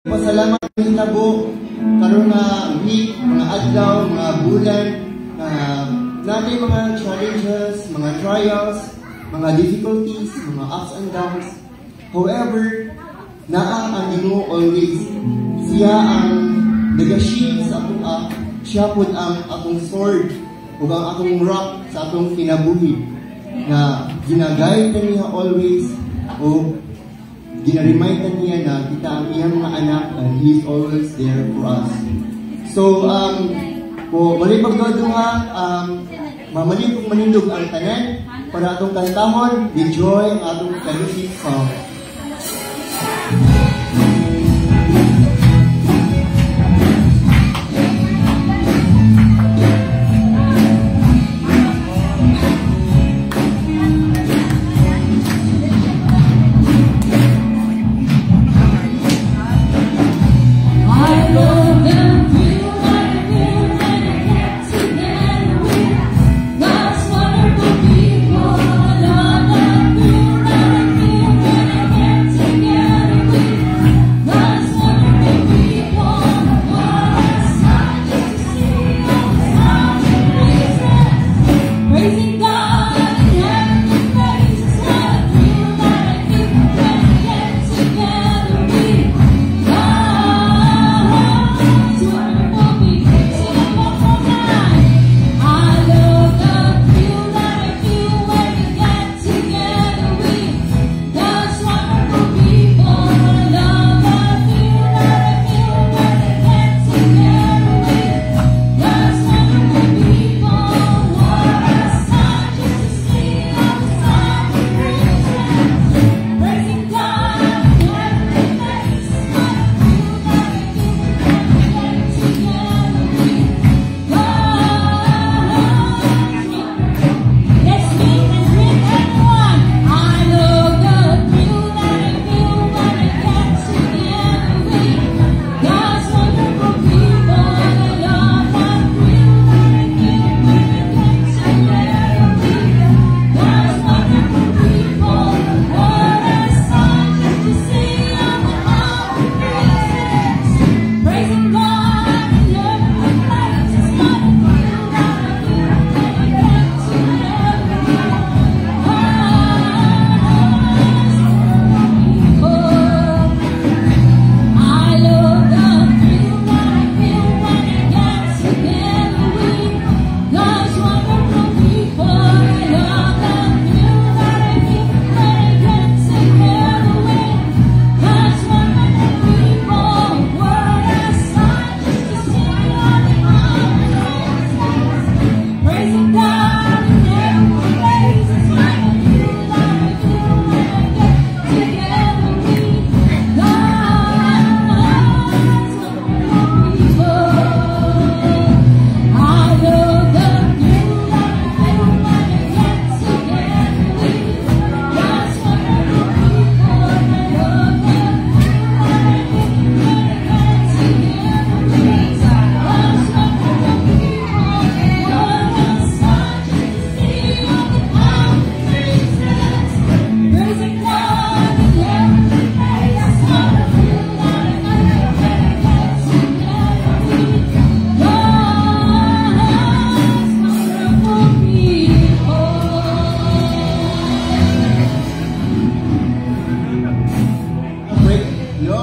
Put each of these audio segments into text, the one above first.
Pasalamat ng tabo karon nga week, mga adlaw, mga bulan, natin mga challenges, mga trials, mga difficulties, mga ups and downs. However, naa ang Ginoo always. Siya ang nag-shield sa atong siya pud ang atong sword ug ang atong rock sa atong kinabuhi na ginagayad niya always o gina-remind niya na kita ang iyang mga anak and He is always there for us. So, mali pagduha, mamali kong manindog ang tanan para atong kantahon, enjoy ang atong kalusik song.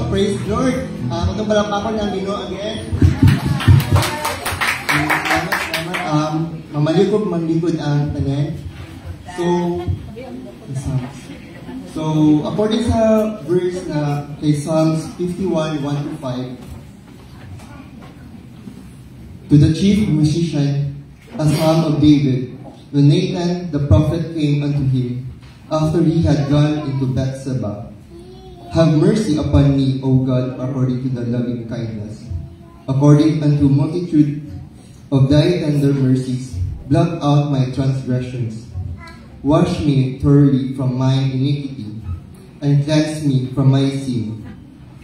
Praise Lord. Itong palakpakan ng Ginoo again. Mamalikog manlikod ang tanan. So, according sa verse na kay Psalms 51, 1-5, to the chief musician, a psalm of David, when Nathan the prophet came unto him, after he had gone into Bethsheba. Have mercy upon me, O God, according to the loving kindness. According unto multitude of thy tender mercies, blot out my transgressions. Wash me thoroughly from mine iniquity, and cleanse me from my sin.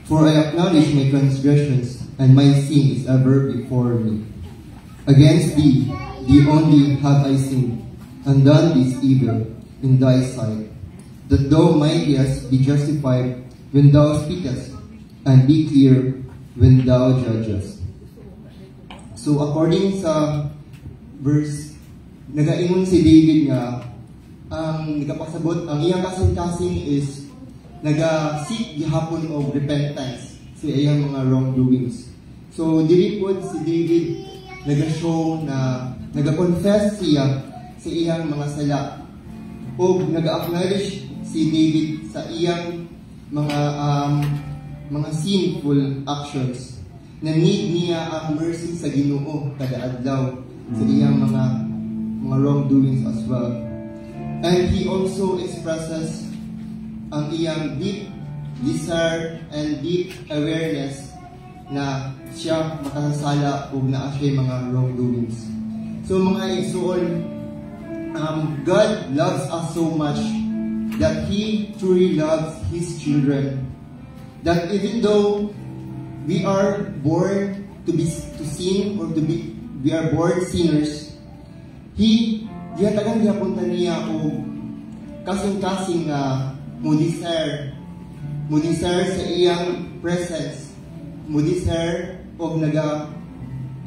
For I acknowledge my transgressions, and my sin is ever before me. Against thee only have I sinned, and done this evil in thy sight, that thou mightest be justified when thou speakest, and be clear when thou judgest. So according sa verse, nagaingon si David nga, ang nagapasabot, ang iyang kasing-kasing is naga-seek gihapon of repentance sa iyang mga wrongdoings. So dili po si David naga-show na naga-confess siya sa iyang mga sala o naga-acknowledge si David sa iyang mga sinful actions na need niya ang mercy sa Ginoo kada adlaw sa iyang mga wrongdoings as well. And he also expresses ang iyang deep desire and deep awareness na siya makasasala o naa siya mga wrongdoings. So mga igsoon, God loves us so much that He truly loves His children. That even though we are born to sin or we are born sinners, He gihatagan gihapunta niya o kasing-kasing nga mo desire sa iyang presence, mo desire o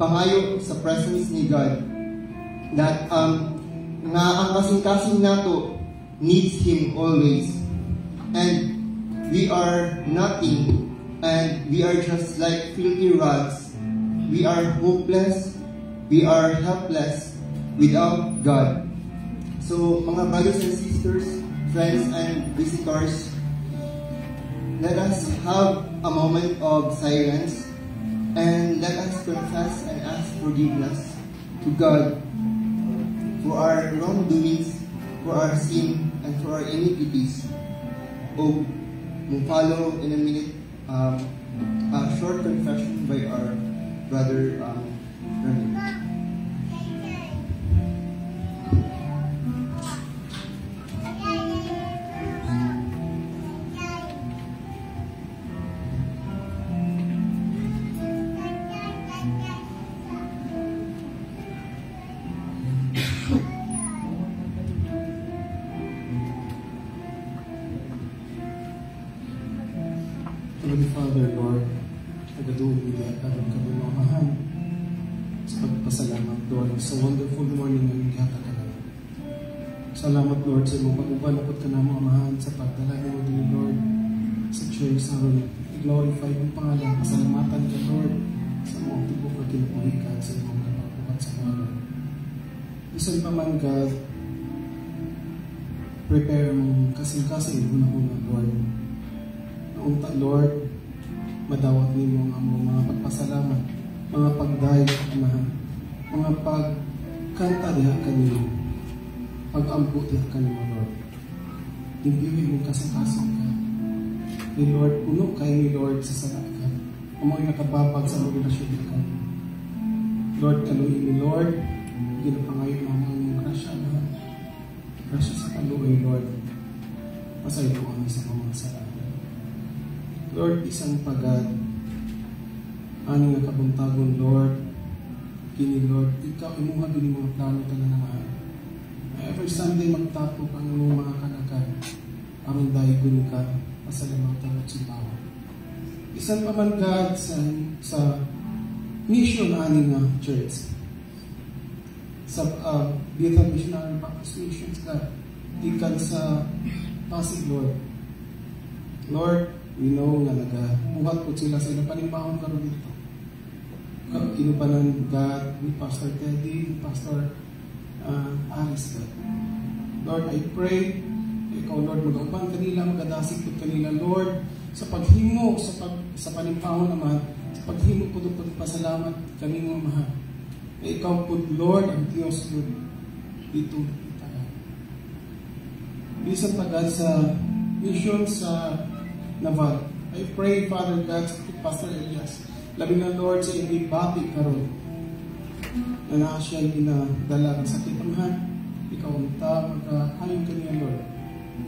pangayo sa presence ni God, that nga ang kasing-kasing nato needs Him always, and we are nothing, and we are just like filthy rags. We are hopeless, we are helpless without God. So mga brothers and sisters, friends and visitors, let us have a moment of silence and let us confess and ask forgiveness to God for our wrongdoings, for our sin, and for our iniquities. We'll follow in a minute a short confession by our brother Remy. Heavenly Father, Lord, nagaduhin nila at ang kabulamahan sa pagpasalamat, Lord, sa wonderful morning na nagkata ka naman. Salamat, Lord, sa iyong pag-ubalapot ka naman, Amahan, sa pagdalangin mo din, Lord, sa church sa ron. I-glorify yung pangalan, pasalamatan ka, Lord, sa mga tibok na kinapuhikan sa iyong kapakupat sa ngalan. Isan pa man, God, prepare mong kasing-kasing una-una, Lord. Unta, Lord, madawat ninyo ang mga pagpasalamat, mga pagdahil sa Amahan, mga pagkanta diha kanino, pag-ampo diha kanino, Lord. Dimbiwin mong kasing-kasing ka. Ni Lord, puno kayo ni Lord sa salat ka. Amoy nakababag sa mga relasyon ka. Lord, kaluin ni Lord, ginapangayon mo ang mong grasya, Amahan. Grasya sa kaluin, Lord. Pasayo kami sa mga salat. Lord, isang pagad, aning nga kabuntagon, Lord, kini Lord, ikaw imuha din mga plano ka na naman. Every Sunday magtapo ka ng mga kanakan, aron dahigun ka, pasalamatan at simbawa. Isang pa man, God, sa mission aning nga church, sa Bethel Missionary Baptist Missions, God, ikan sa Pasig, Lord. Lord, we know nga nagabuhat po sila sa ilang panimahon karon dito. Kinupanan God ni Pastor Teddy, ni Pastor Alice, God. Lord, I pray, ikaw, Lord, mag-upan kanila, magadasig po kanila, Lord, sa paghimo, sa panimahon naman, sa paghimo po doon pasalamat kanino, Amahan. Ikaw po, Lord, ang Diyos, Lord, dito, bisan pa, God, sa mission sa Naval. I pray, Father God, sa Pastor Elias, labi na, Lord, sa iyong ibati karon na naa siya ginadala ng sakit, Amahan. Ikaw ang magkahayon kaniya, Lord.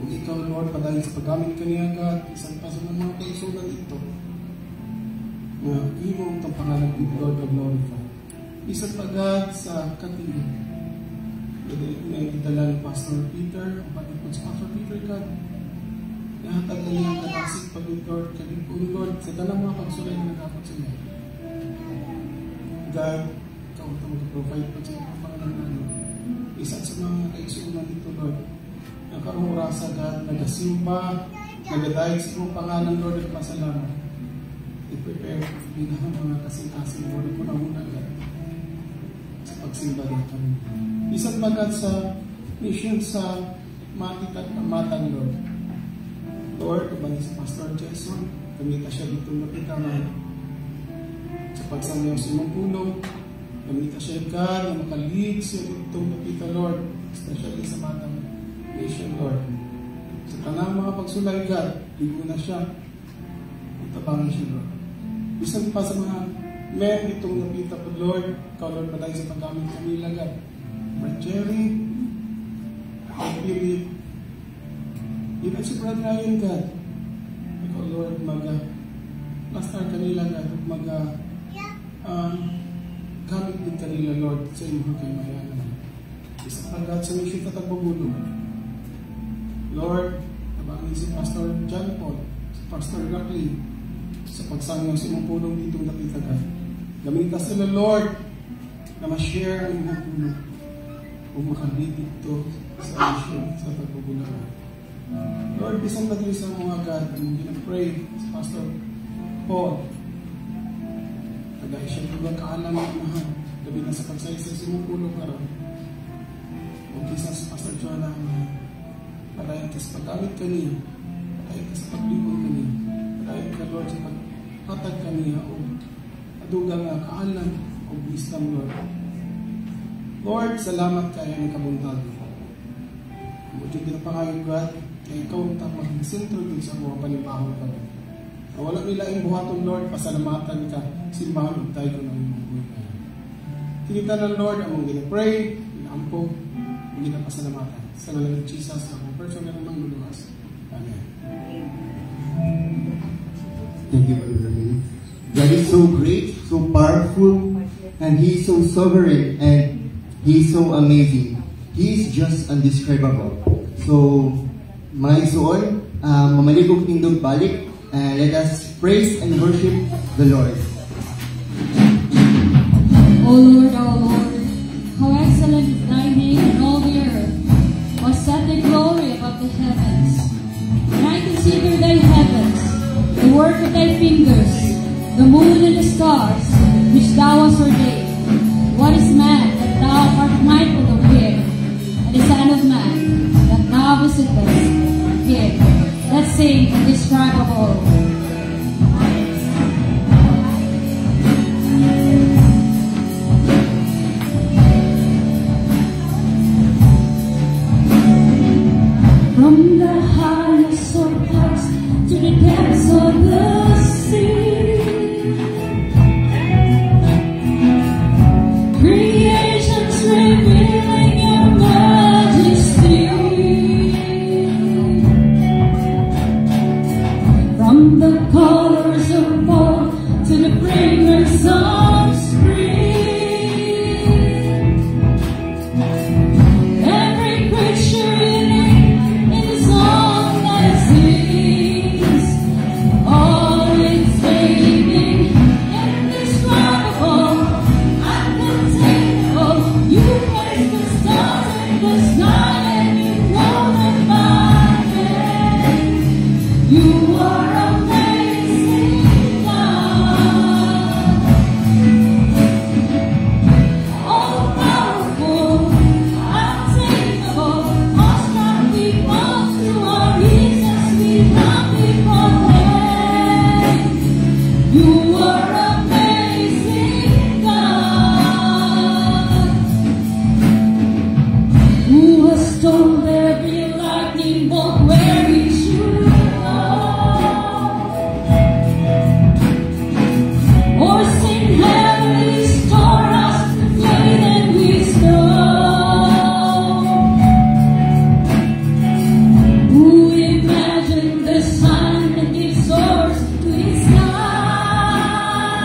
Kung ikaw, Lord, padahil sa paggamit kaniya, God, isang pa sa mga kaisunan ito na imong itong pangalan ng Lord of glorify. Isang pa, God, sa katingin na itala ni Pastor Peter, ang patipod sa Pastor Peter, God. Nahatag na niya ang katasig pag Lord, kanipun Lord, sa tanang mga pagsulay na nagkakot sa niya. God, ikaw ito mag-provide pa sa mga pangalan. Isa sa mga kaisunan dito, Lord, nakarurasa, God, nagasimba, nagadahil sa iyong pangalan, Lord, at pasalamat. I-prepare din ang mga kasing-kasing, Lord, ko na muna, God, sa pagsimba dito. Isang magad sa mission sa Matit at Matang, Lord. Lord, kabalik sa Pastor Jason, kamita siya dito nakita na sa pagsamayaw sa imong pulong, kamita siya God na makalig siya dito nakita, Lord, especially sa Matang Nation, Lord. Sa tanang mga pagsulay, God, ligo na siya, itabangan siya, Lord. Isang pa sa mga men itong nakita po, Lord, ikaw, Lord, patay sa paggamit kanila, God. Brad Jerry, Philip, even si Brad Ryan, God. Ikaw, Lord, mag-pastor kanila, God, gamit din kanila, Lord, sa inyong kayamayanan. Isa pa, God, sa mission at pagbubulong. Lord, nabangin si Pastor John Paul, si Pastor Rackley, sa pagsangyaw sa imong pulong dito nakita, God. Gamitin sila, Lord, na ma-share ang imong pulong kung makabit ito sa mission sa pagbubulang. Lord, bisang nagli sa mga God, ang ginapray sa Pastor Paul. Tagay siya tulang kaalam ng mahal. Gabi na sa pagsaysay sa imong pulong karon. Huwag kisa sa Pastor Jonah, patayin ka sa paggamit kaniya, patayin ka sa paglibon kaniya, patayin ka, Lord, sa paghatag kaniya o aduga nga kaalam o wisdom, Lord. Lord, salamat kayo ng kabuntag. Buti din ang pangayon, God, kaya ikaw ang tamang sentro din sa mga panibahon ka. Wala nila ang buhaton, Lord, pasalamatan ka, simbahan ang tayo ko ng mga buhay. Tinita ng Lord, ang mga ginapray, ginaampog, ang ginapasalamatan. Sa ngalan ng Jesus, ang person na namang luluwas. Amen. Thank you, Brother Lee. God is so great, so powerful, and He is so sovereign, and He is so amazing. He is just undescribable. So, my soul, mamaligog tindog balik, and let us praise and worship the Lord. O Lord, our Lord, how excellent is thy name in all the earth, or set thy glory above the heavens. And I consider thy heavens, the work of thy fingers, the moon and the stars, which thou hast ordained. What is man that thou art mindful of him, and the Son of Man that thou visitest him? Let's sing indescribable. From the highest of heights to the depths of the sea, creation's revealing your majesty. From the colors of fall to the fragrance of spring, every creature in the song that it sings, all its saving, indescribable, uncontainable. You place the stars in the sky and you know them by name. You are amazing, God. All powerful, untamable, must not be brought to our reasons, we not be proclaimed. You are amazing, God. Who has told every lightning bolt where it should go? Or sing heavenly storehouse laden with snow? Who imagined the sun that gives source to its sky?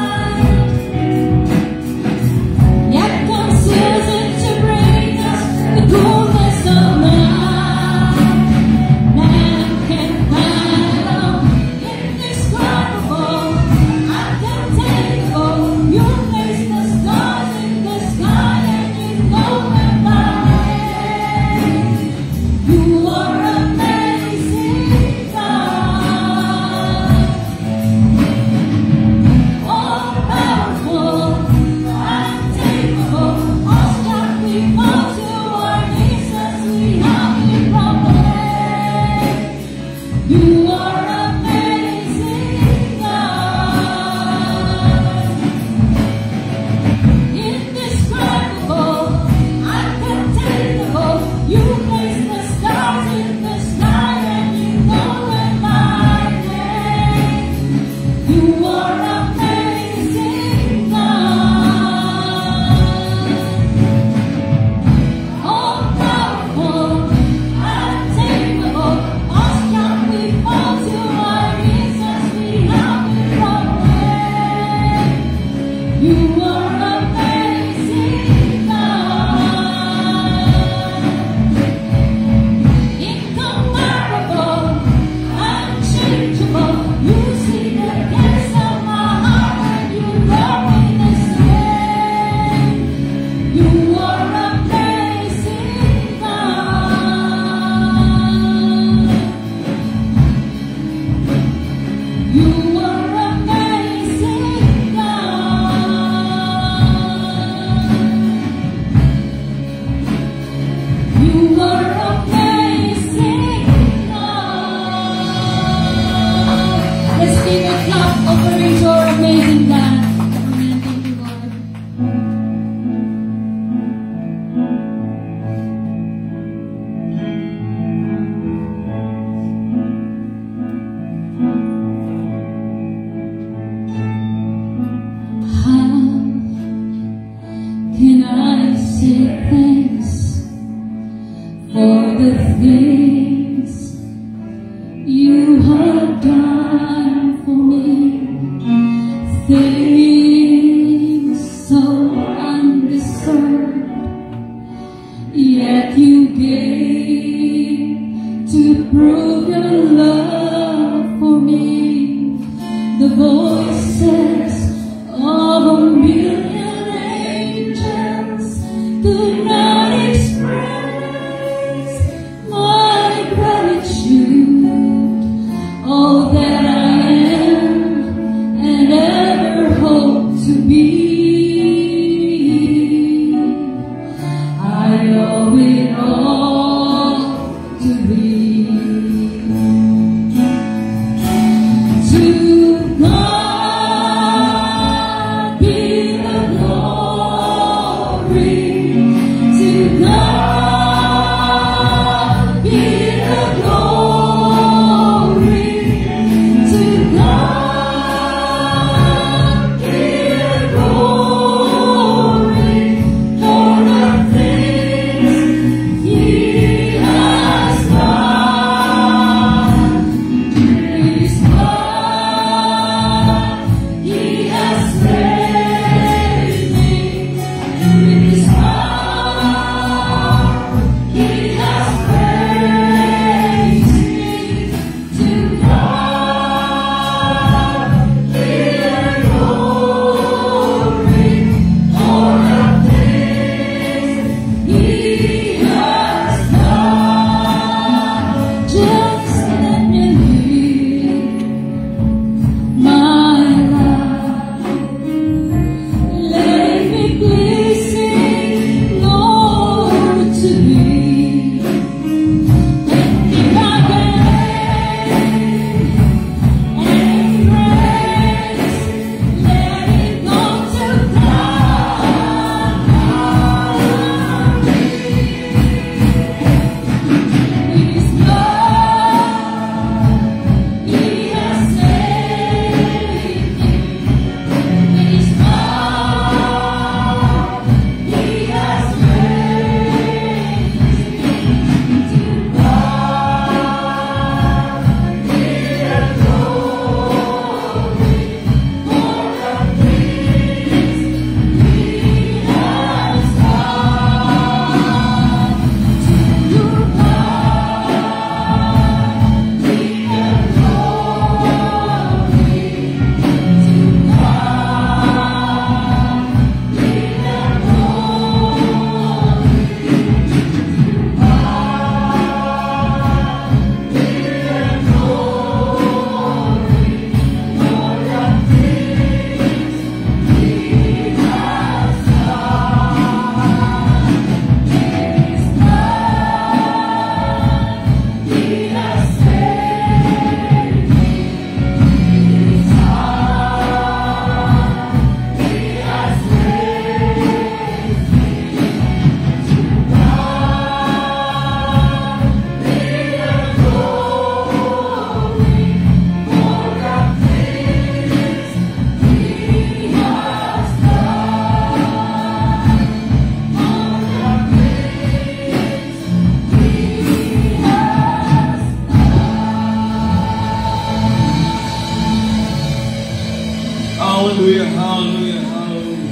Hallelujah, hallelujah, hallelujah.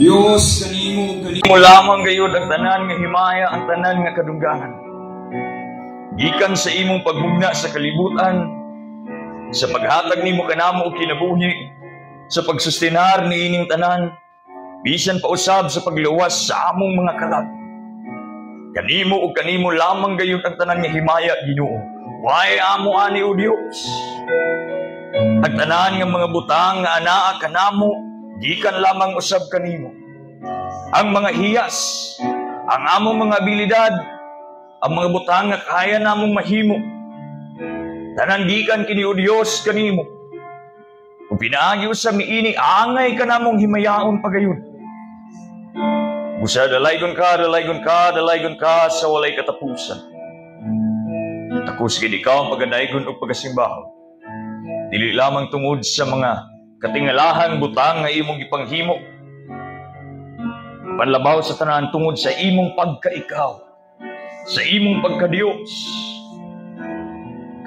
Dios kanimo lamang gayud ang tanan nga himaya, ang tanan nga kadunggangan. Gikan sa imong pagmugna sa kalibutan, sa paghatag nimo kanamo og kinabuhi, sa pagsustenar niining tanan, bisan pa usab sa pagluwas sa among mga kalag. Kanimo ug kanimo lamang gayud ang tanan nga himaya, Ginoo. Way amo ani o Dios. Ang tanan nga mga butang nga anaa kanamo, gikan lamang usab kanimo. Ang mga hiyas, ang among mga abilidad, ang mga butang nga kaya namong mahimo, tanan gikan kini o Dios kanimo. Kung pinaagi usab niini, angay ka namong himayaon pagayon. Busa dalaygon ka sa walay katapusan. Takos gid ikaw ang pagandaygon ug pagasimbahan. Dili lamang tungod sa mga katingalahan butang nga imong ipanghimo, panlabaw sa tanan tungod sa imong pagkaikaw, sa imong pagkadiyos.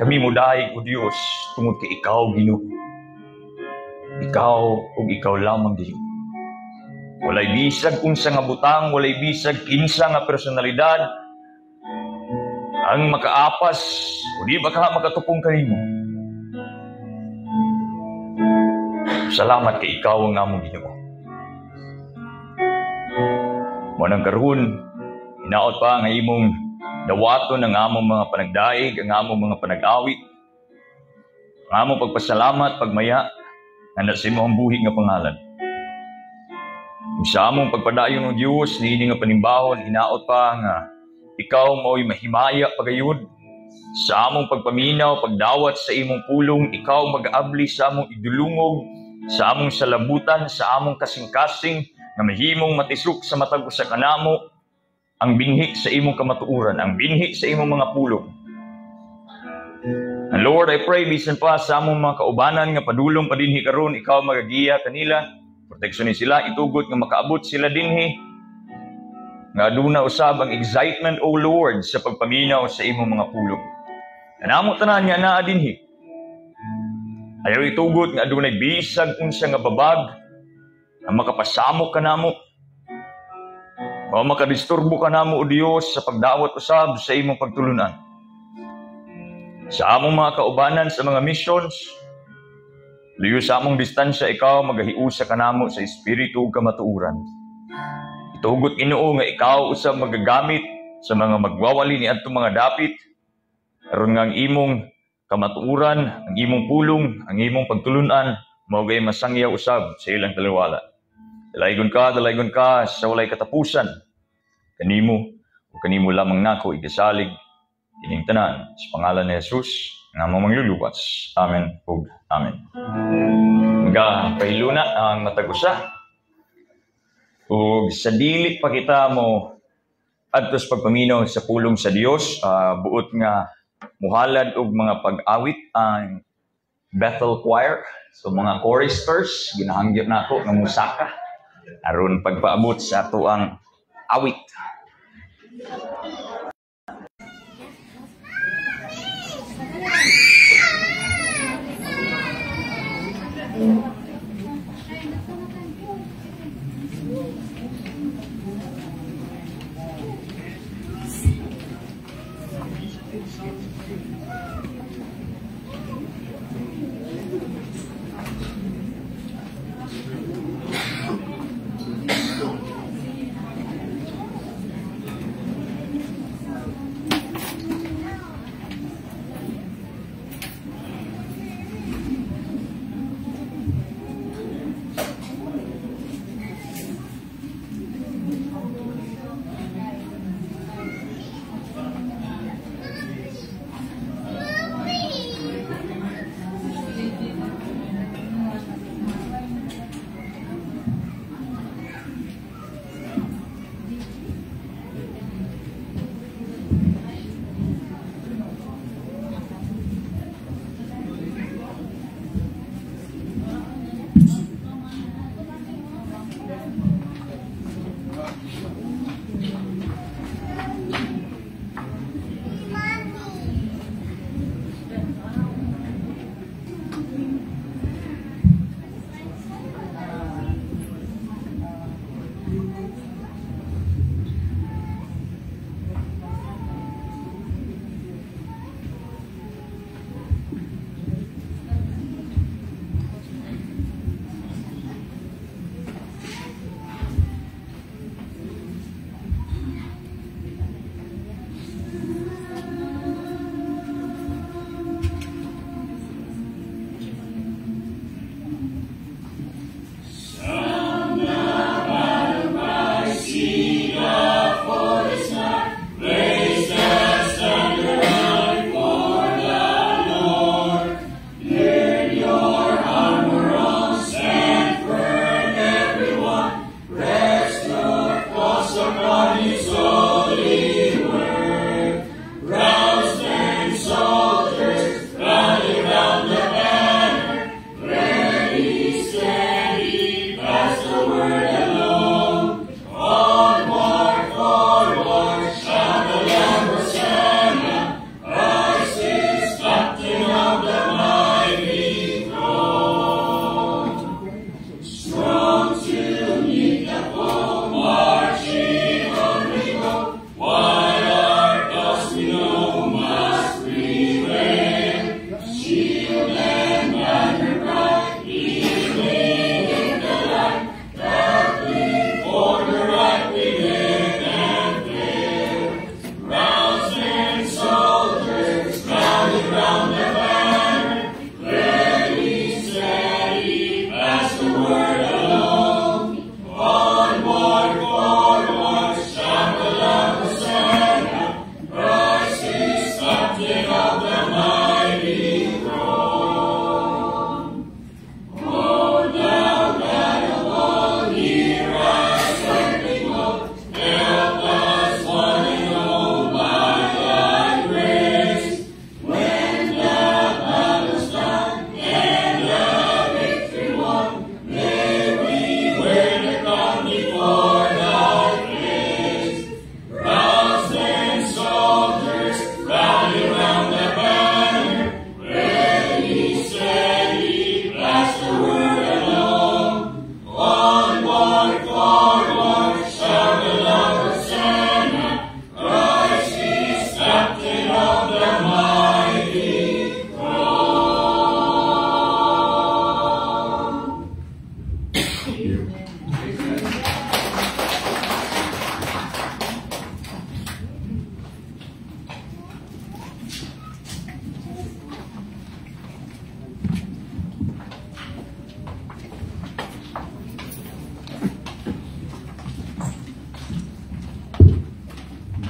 Kami modaig o Dios tungod kay ikaw, Ginoo. Ikaw ug ikaw lamang, Ginoo. Walay bisag unsa nga butang, walay bisag kinsa nga personalidad ang makaapas o di baka makatupong kanimo. Salamat kay ikaw ang among Ginoo. Manang karon, hinaot pa nga imong dawaton ang among mga panagdaig, ang among mga panag-awit, ang among pagpasalamat, pagmaya, nga sa imong buhi nga pangalan. Sa among pagpadayon ng Diyos, niini nga panimbahon, hinaot pa nga ikaw mao'y mahimaya pagayud. Sa among pagpaminaw, pagdawat sa imong pulong, ikaw mag-abli sa among idulungog, sa among salabutan, sa among kasing-kasing, na mahimong matisok sa matag sa kanamo, ang binhi sa imong kamatuuran, ang binhi sa imong mga pulong. And Lord, I pray, bisan pa sa among mga kaubanan nga padulong pa dinhi karon, ikaw magagiya kanila, proteksyonin sila, itugot nga makaabot sila dinhi, nga aduna usab ang excitement, O Lord, sa pagpaminaw sa imong mga pulong. Kanamo tanan nga naa dinhi. Ayaw itugot nga adunay bisag unsa nga babag ang makapasamok kanamo, o makadisturbo kanamo, O Dios, sa pagdawat usab sa imong pagtulunan. Sa among mga kaubanan sa mga missions, liyo sa among distansya, ikaw magahiusa kanamo sa espiritu ug kamatuuran. Itugot, Ginoo, nga ikaw usab magagamit sa mga magwawali ni adtong mga dapit, aron nga ang imong kamatuuran, ang imong pulong, ang imong pagtulunan mao gay masangyaw usab sa ilang talawala. Dalaygon ka sa walay katapusan. Kanimo o kanimo lamang nako igasalig ining tanan sa pangalan ni Jesus nga among mangluluwas. Amen ug amen. Nga pahiluna ang matag-usa. Ug sa dili pa kita mo adto sa pagpaminaw sa pulong sa Dios, buot nga muhalad og mga pag-awit ang Bethel Choir. So mga choristers, ginahangyot nako nga musaka aron pagpaabot sa ato ang awit.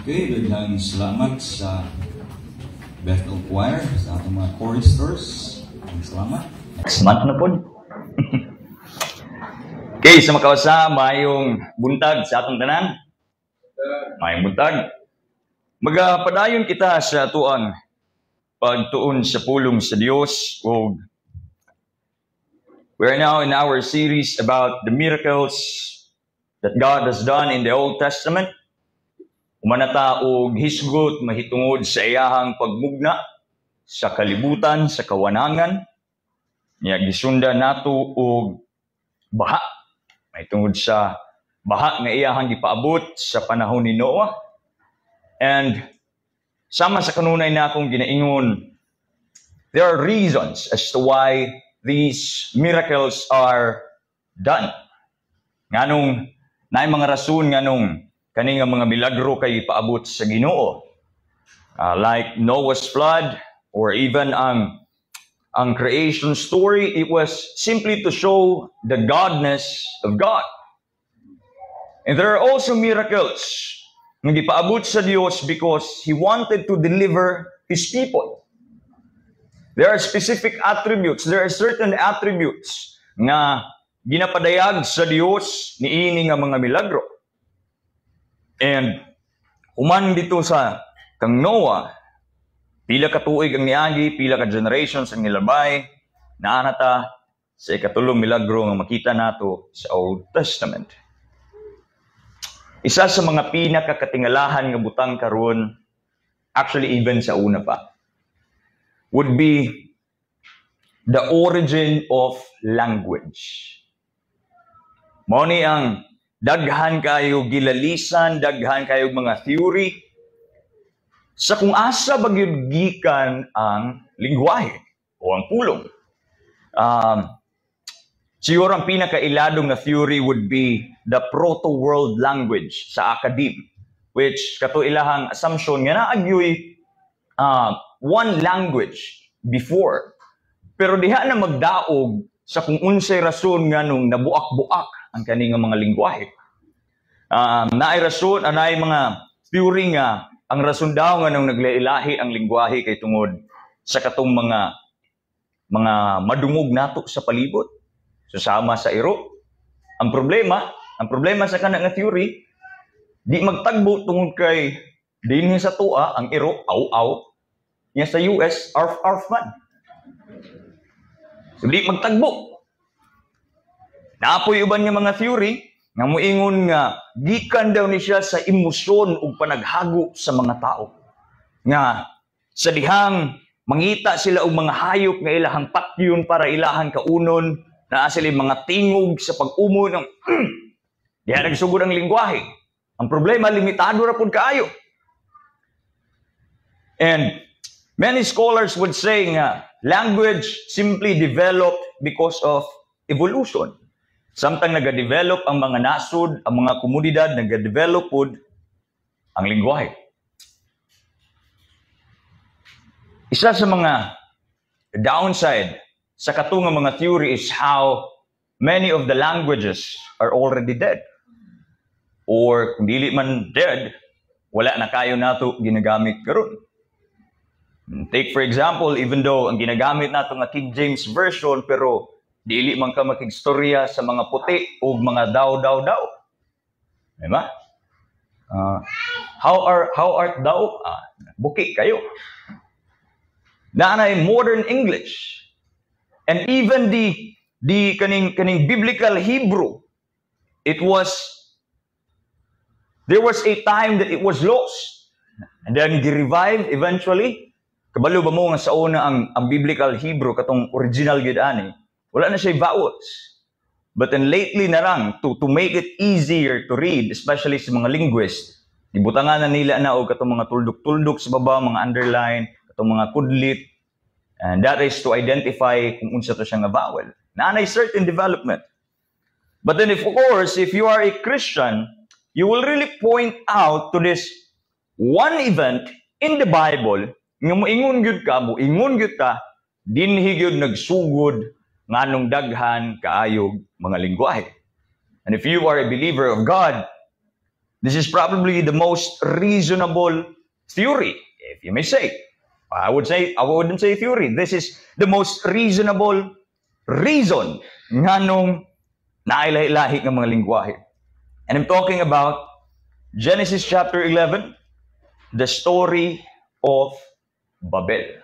Okay, daghang salamat sa Bethel Choir, sa atong mga choristers. Salamat. Next month na po. Okay, sa makausa, mayong buntag sa atong tanan. Mayong buntag. Magapadayon kita sa tuang pagtuon sa pulong sa Dios. We're now in our series about the miracles that God has done in the Old Testament. Umanata og hisgot mahitungod sa iyahang pagmugna sa kalibutan, sa kawanangan. Niya gisunda nato og baha. Mahitungod sa baha nga iyahang gipaabot sa panahon ni Noah. And sama sa kanunay na akong ginaingon, there are reasons as to why these miracles are done. Nganong naay mga rason nganong kani nga mga milagro kay paabot sa Ginoo. Like Noah's flood or even ang creation story, it was simply to show the godness of God. And there are also miracles nga gipaabot sa Dios because He wanted to deliver His people. There are specific attributes, there are certain attributes nga ginapadayag sa Dios niini nga mga milagro. And human dito sa kang Noah, pila ka tuig ang niagi, pila ka generations ang nilabay, naanata sa ikatulong milagro nga makita nato sa Old Testament. Isa sa mga pinakakatingalahan nga butang karon, actually even sa una pa, would be the origin of language. Mao ni ang daghan kayo gilalisan, daghan kayo mga theory sa kung asa bagyod gikan ang lingwahe o ang pulong. Siguro ang pinakailadong na theory would be the proto-world language sa academe, which kato ilahang assumption nga naagyoy one language before. Pero diha na magdaog sa kung unsay rason nga nung nabuak-buak ang kaning mga lingwahe. Naay rason, naay mga theory nga ang rason daw nga nung naglailahi ang lingwahe kay tungod sa katong mga madungog nato sa palibot. Susama sa iro. Ang problema sa kana nga theory, di magtagbo tungod kay dinhi sa tua ang iro aw-aw, nya sa US arf man. So di magtagbo. Naapoy uban nga mga theory nga moingon nga gikan daw ni siya sa emosyon ug panaghago sa mga tao. Nga sa dihang mangita sila og mga hayop nga ilahang patyon para ilahang kaunon, naa sila mga tingog sa pag-umo ng diha nagsugod ang lingwahe. Ang problema limitado ra pud kaayo. And many scholars would say nga language simply developed because of evolution. Samtang nagadevelop ang mga nasod, ang mga komunidad, nagadevelop pod ang lingwahe. Isa sa mga downside sa katong mga theory is how many of the languages are already dead. Or kung dili man dead, wala na kayo nato ginagamit karon. Take for example, even though ang ginagamit nato nga King James Version, pero dili man ka makigstorya sa mga puti o mga daw. Diba? How art thou? Buki kayo. Naanay modern English. And even the kaning biblical Hebrew, there was a time that it was lost. And then gi-revive eventually. Kabalo ba mo nga sa una ang biblical Hebrew katong original gid ani? Wala na siya vowels. But then lately na lang, to make it easier to read, especially sa mga linguists, ibutangan na nila na o katong mga tuldok-tuldok sa baba, mga underline, katong mga kudlit. And that is to identify kung unsa to siya nga vowel. Naanay certain development. But then of course, if you are a Christian, you will really point out to this one event in the Bible nga moingon gyud ka, dinhi gyud nagsugod nganong daghan kaayog mga lingwahe. And if you are a believer of God, This is probably the most reasonable theory, if you may say. I wouldn't say theory. This is the most reasonable reason nga nung nailahi-lahi ng mga lingwahe. And I'm talking about Genesis chapter 11, the story of Babel.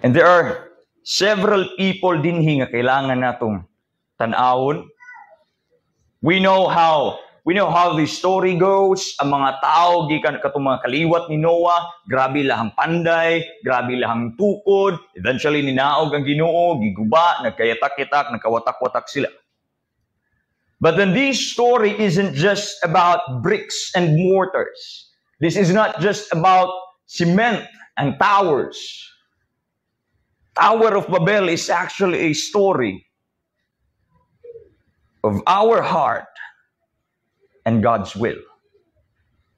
And there are several people dinhi nga kailangan natong tanawon. We know how the story goes. Ang mga tao gikan katong mga kaliwat ni Noah, grabe lahang panday, grabe lahang tukod. Eventually ninaog ang Ginoo, giguba, nagkayatak-yatak, nagkawatak-watak sila. But then this story isn't just about bricks and mortars. This is not just about cement and towers. Tower of Babel is actually a story of our heart and God's will.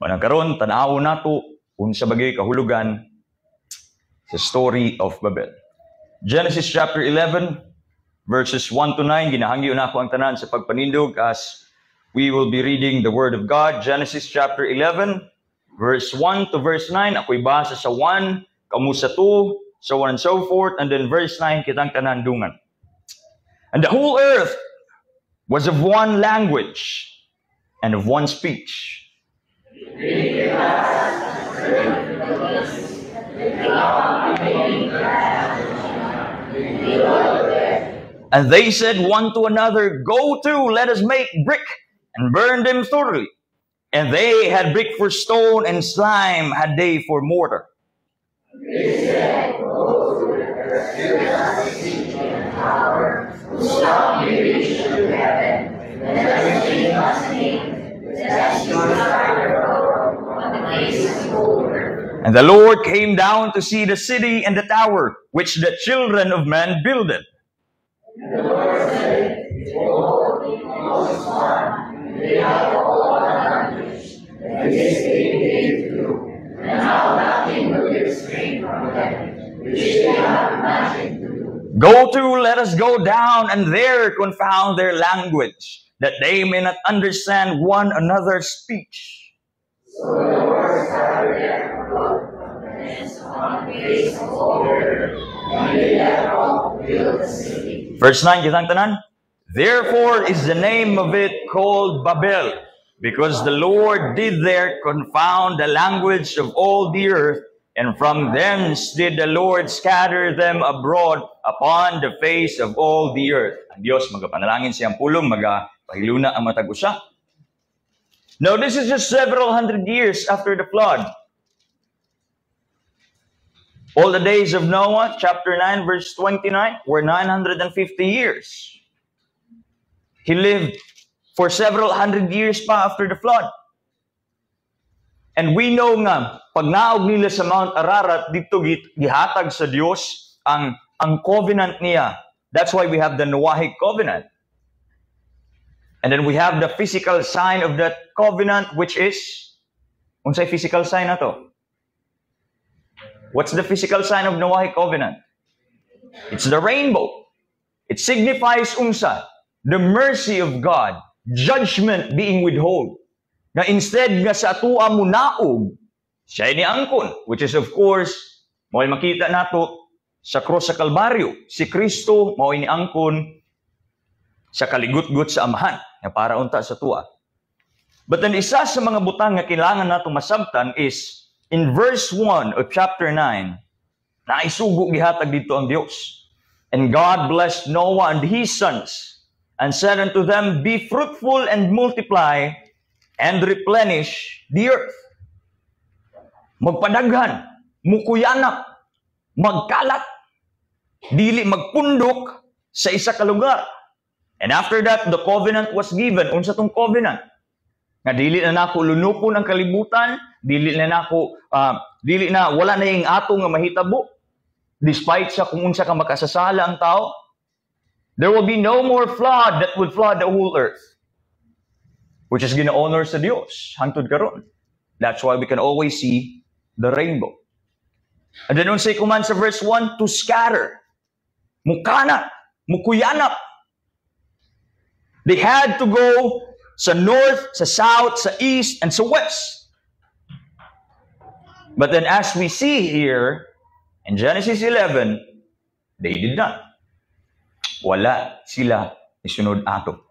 Manang karon tanaw nato unsa bagay kahulugan sa story of Babel. Genesis chapter 11 verses 1 to 9 ginahangyo nako ang tanan sa pagpanindog as we will be reading the word of God. Genesis chapter 11 verse 1 to verse 9 ako'y basa sa 1 kamo sa 2 so on and so forth, and then verse 9 kitang tanan dungan. And the whole earth was of one language and of one speech. And they said one to another, Go to, let us make brick and burn them thoroughly. And they had brick for stone, and slime had they for mortar. They said, Go to the earth, give us a seed and power, whose song may reach to heaven. Let us make us a name, that you are on the face of the whole earth. And the Lord came down to see the city and the tower, which the children of men builded. And the Lord said, Behold, the most one, they have all language, and this they gave you, and now nothing will be restrained from them, which they have imagined to do. Go to, let us go down, and there confound their language, that they may not understand one another's speech. So the Lord scattered them abroad from the ends on the face of all the earth, and they left off to build the city. Verse 9, kitang tanan. Therefore is the name of it called Babel, because the Lord did there confound the language of all the earth, and from thence did the Lord scatter them abroad upon the face of all the earth. Ang Diyos magapanalangin siyang pulong, magapahiluna ang matag usa. Now this is just several hundred years after the flood. All the days of Noah, chapter 9, verse 29, were 950 years. He lived for several hundred years pa after the flood. And we know nga, pag naog nila sa Mount Ararat, dito gihatag sa Diyos ang covenant niya. That's why we have the Noahic covenant. And then we have the physical sign of that covenant, which is, unsay physical sign na to? What's the physical sign of Noahic covenant? It's the rainbow. It signifies unsa? The mercy of God, judgment being withheld. Na instead nga sa atua mo naog, siya ni angkon, which is of course, mo'y makita nato sa cross sa Kalbaryo. Si Kristo mo'y ni angkon sa kaligut-gut sa amahan, na para unta sa tua. But then isa sa mga butang nga kailangan nato masabtan is, in verse 1 of chapter 9, naisugo gihatag dito ang Diyos. And God blessed Noah and his sons, and said unto them, Be fruitful and multiply, and replenish the earth. Magpadaghan, mukuyanak, magkalat, dili magpundok sa isa ka lugar. And after that, the covenant was given. Unsa tong covenant? Nga dili na nako lunupon ang kalibutan, dili na wala na yung ato nga mahitabo. Despite sa kung unsa ka makasasala ang tao, there will be no more flood that would flood the whole earth. Which is gina-honor sa Diyos, hangtod karon. That's why we can always see the rainbow. And then unsay command sa verse 1, to scatter. Mukanat, mukuyanap. They had to go sa north, sa south, sa east, and sa west. But then as we see here, in Genesis 11, they did not. Wala sila isunod ato.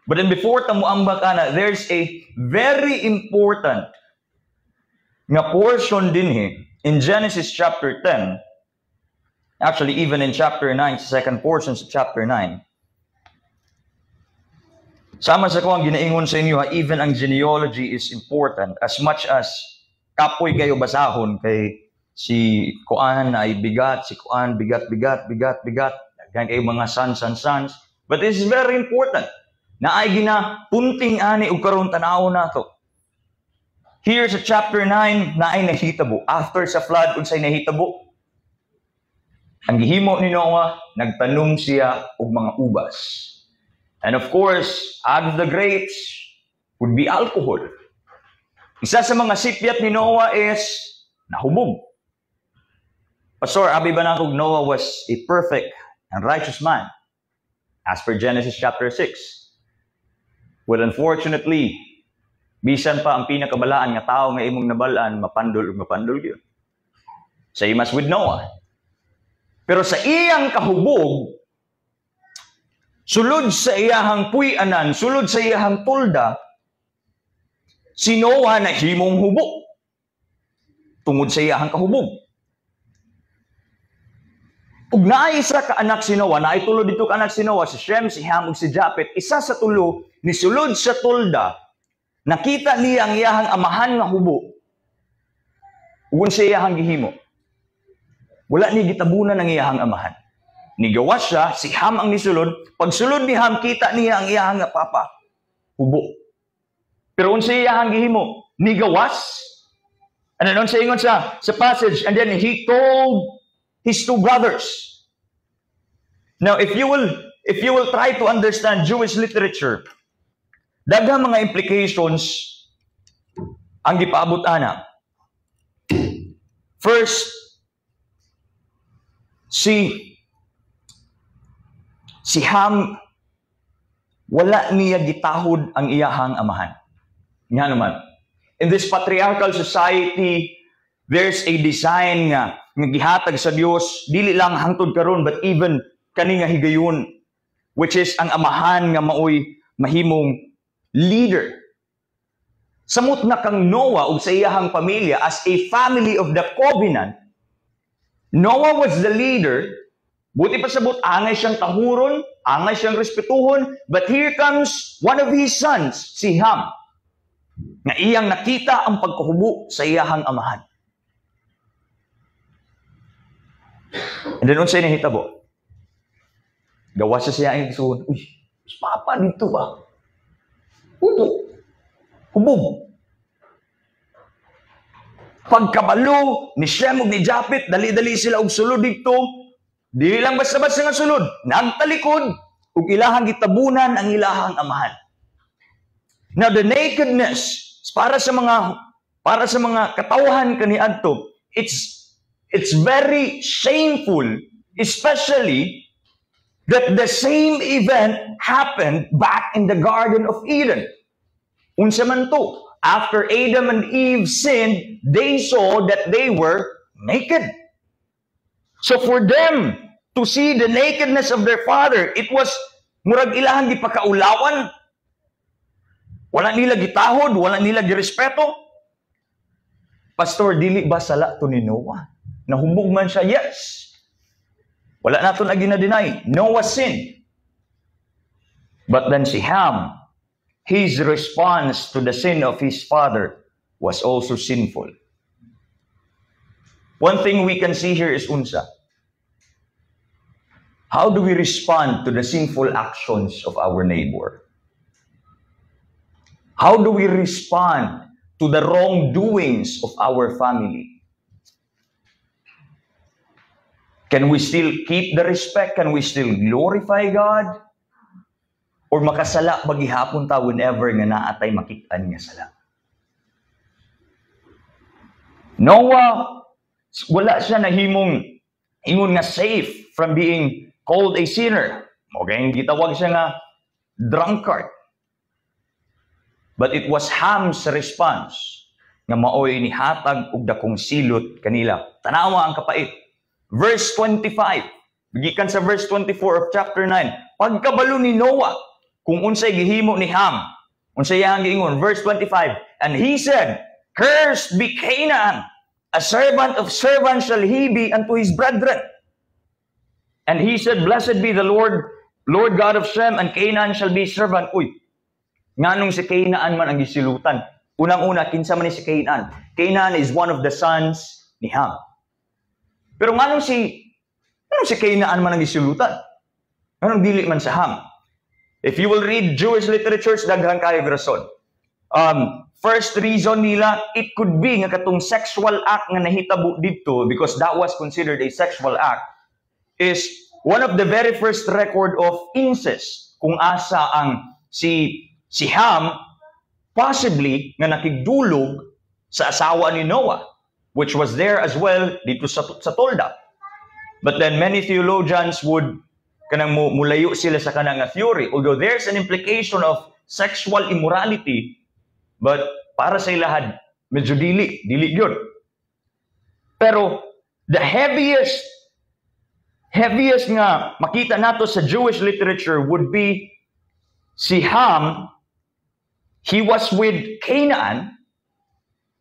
But then before tamuambak ana, there's a very important nga portion din in Genesis chapter 10. Actually, even in chapter 9, sa second portion sa chapter 9. Sama sa ko ang ginaingon sa inyo, even ang genealogy is important as much as kapoy kayo basahon kay si Kuan ay bigat, si Kuan bigat. Ganyan kayo mga sons. But this is very important. Na ay ginapunting ani og karon tanaw nato. Here sa chapter 9, na ay nahitabo. After sa flood, unsay nahitabo? Ang gihimo ni Noah, nagtanom siya og mga ubas. And of course, out of the grapes would be alcohol. Isa sa mga sipyat ni Noah is nahubog. Pastor, abi ba na Noah was a perfect and righteous man, as per Genesis chapter 6. Well, unfortunately, bisan pa ang pinakabalaan nga tao nga imong nabalaan, mapandol yun. Same as with Noah. Pero sa iyang kahubog, sulod sa iyahang puy-anan, sulod sa iyahang tulda, si Noah na himong hubog. Tungod sa iyahang kahubog. Ug naay isa ka anak si Noah, naay tulo dito ka anak si Noah, si Shem, si Ham, ug si Japet, isa sa tulo, ni sulod sa tulda, nakita niya ang iyahang amahan nga hubo. Ug sa iyahang gihimo. Wala ni gitabunan ang iyahang amahan. Nigawas siya, si Ham ang nisulod. Pagsulod ni Ham, kita niya ang iyahang papa. Hubo. Pero unsa iyahang gihimo? Nigawas. And then unsa ingon sa passage, and then he told his two brothers. Now, if you will try to understand Jewish literature, daghang mga implications ang gipaabot ana. First, si Ham, wala niya gitahod ang iyahang amahan. Nga naman, in this patriarchal society, there's a design nga gihatag sa Dios, dili lang hangtod karon but even kani nga higayon, which is ang amahan nga maoy mahimong leader. Samot na kang Noah ug sa iyahang pamilya as a family of the covenant, Noah was the leader. Buti pa sabot, angay siyang tahuron, angay siyang respetuhon, but here comes one of his sons, si Ham, nga iyang nakita ang pagkahubo sa iyahang amahan. And then unsay nahitabo? Gawa siya ang isuon, uy, papa dito ba? Hubo. Hubog. Pagkabalo ni Shem ug ni Japet, dali-dali sila og sulod dito. Di lang basta-basta nga sulod, nagtalikod ug ilahang gitabunan ang ilahang amahan. Now the nakedness para sa mga katawhan kaniadto, it's very shameful, especially that the same event happened back in the Garden of Eden. Unsa man to? After Adam and Eve sinned, they saw that they were naked. So for them to see the nakedness of their father, it was murag ilahang gipakaulawan. Wala nila gitahod, wala nila girespeto. Pastor, dili ba sala to ni Noah? Nahubog man siya? Yes. Wala nato na ginadeny. Noah sinned. But then si Ham, his response to the sin of his father was also sinful. One thing we can see here is unsa. How do we respond to the sinful actions of our neighbor? How do we respond to the wrongdoings of our family? Can we still keep the respect? Can we still glorify God? Or makasala bagihapon ta whenever nga naatay makitaan nga sala? Noah, wala siya nahimong ingon nga safe from being called a sinner. Okay, gitawag siya nga drunkard. But it was Ham's response nga maoy ni hatag og dakong silot kanila. Tanawa ang kapait. Verse 25. Gikan sa verse 24 of chapter 9. Pagkabalo ni Noah kung unsay gihimo ni Ham, unsay iyang giingon, verse 25. And he said, "Cursed be Canaan, a servant of servants shall he be unto his brethren." And he said, "Blessed be the Lord God of Shem, and Canaan shall be servant." Uy, nganong si Canaan man ang gisilutan? Unang-una, kinsa man ni si Canaan? Canaan is one of the sons ni Ham. Pero nganong si Canaan man ang gisilutan? Nganong dili man sa Ham? If you will read Jewish literature, daghan kayo rason. First reason nila, it could be nga katong sexual act nga nahitabo dito, because that was considered a sexual act, is one of the very first record of incest. Kung asa ang si Ham, possibly nga nakigdulog sa asawa ni Noah, which was there as well dito sa tolda. But then many theologians would kanang mulayo sila sa kanang theory. Although there's an implication of sexual immorality, but para sa ilahad, medyo dili yun. Pero the heaviest nga makita nato sa Jewish literature would be si Ham. He was with Canaan,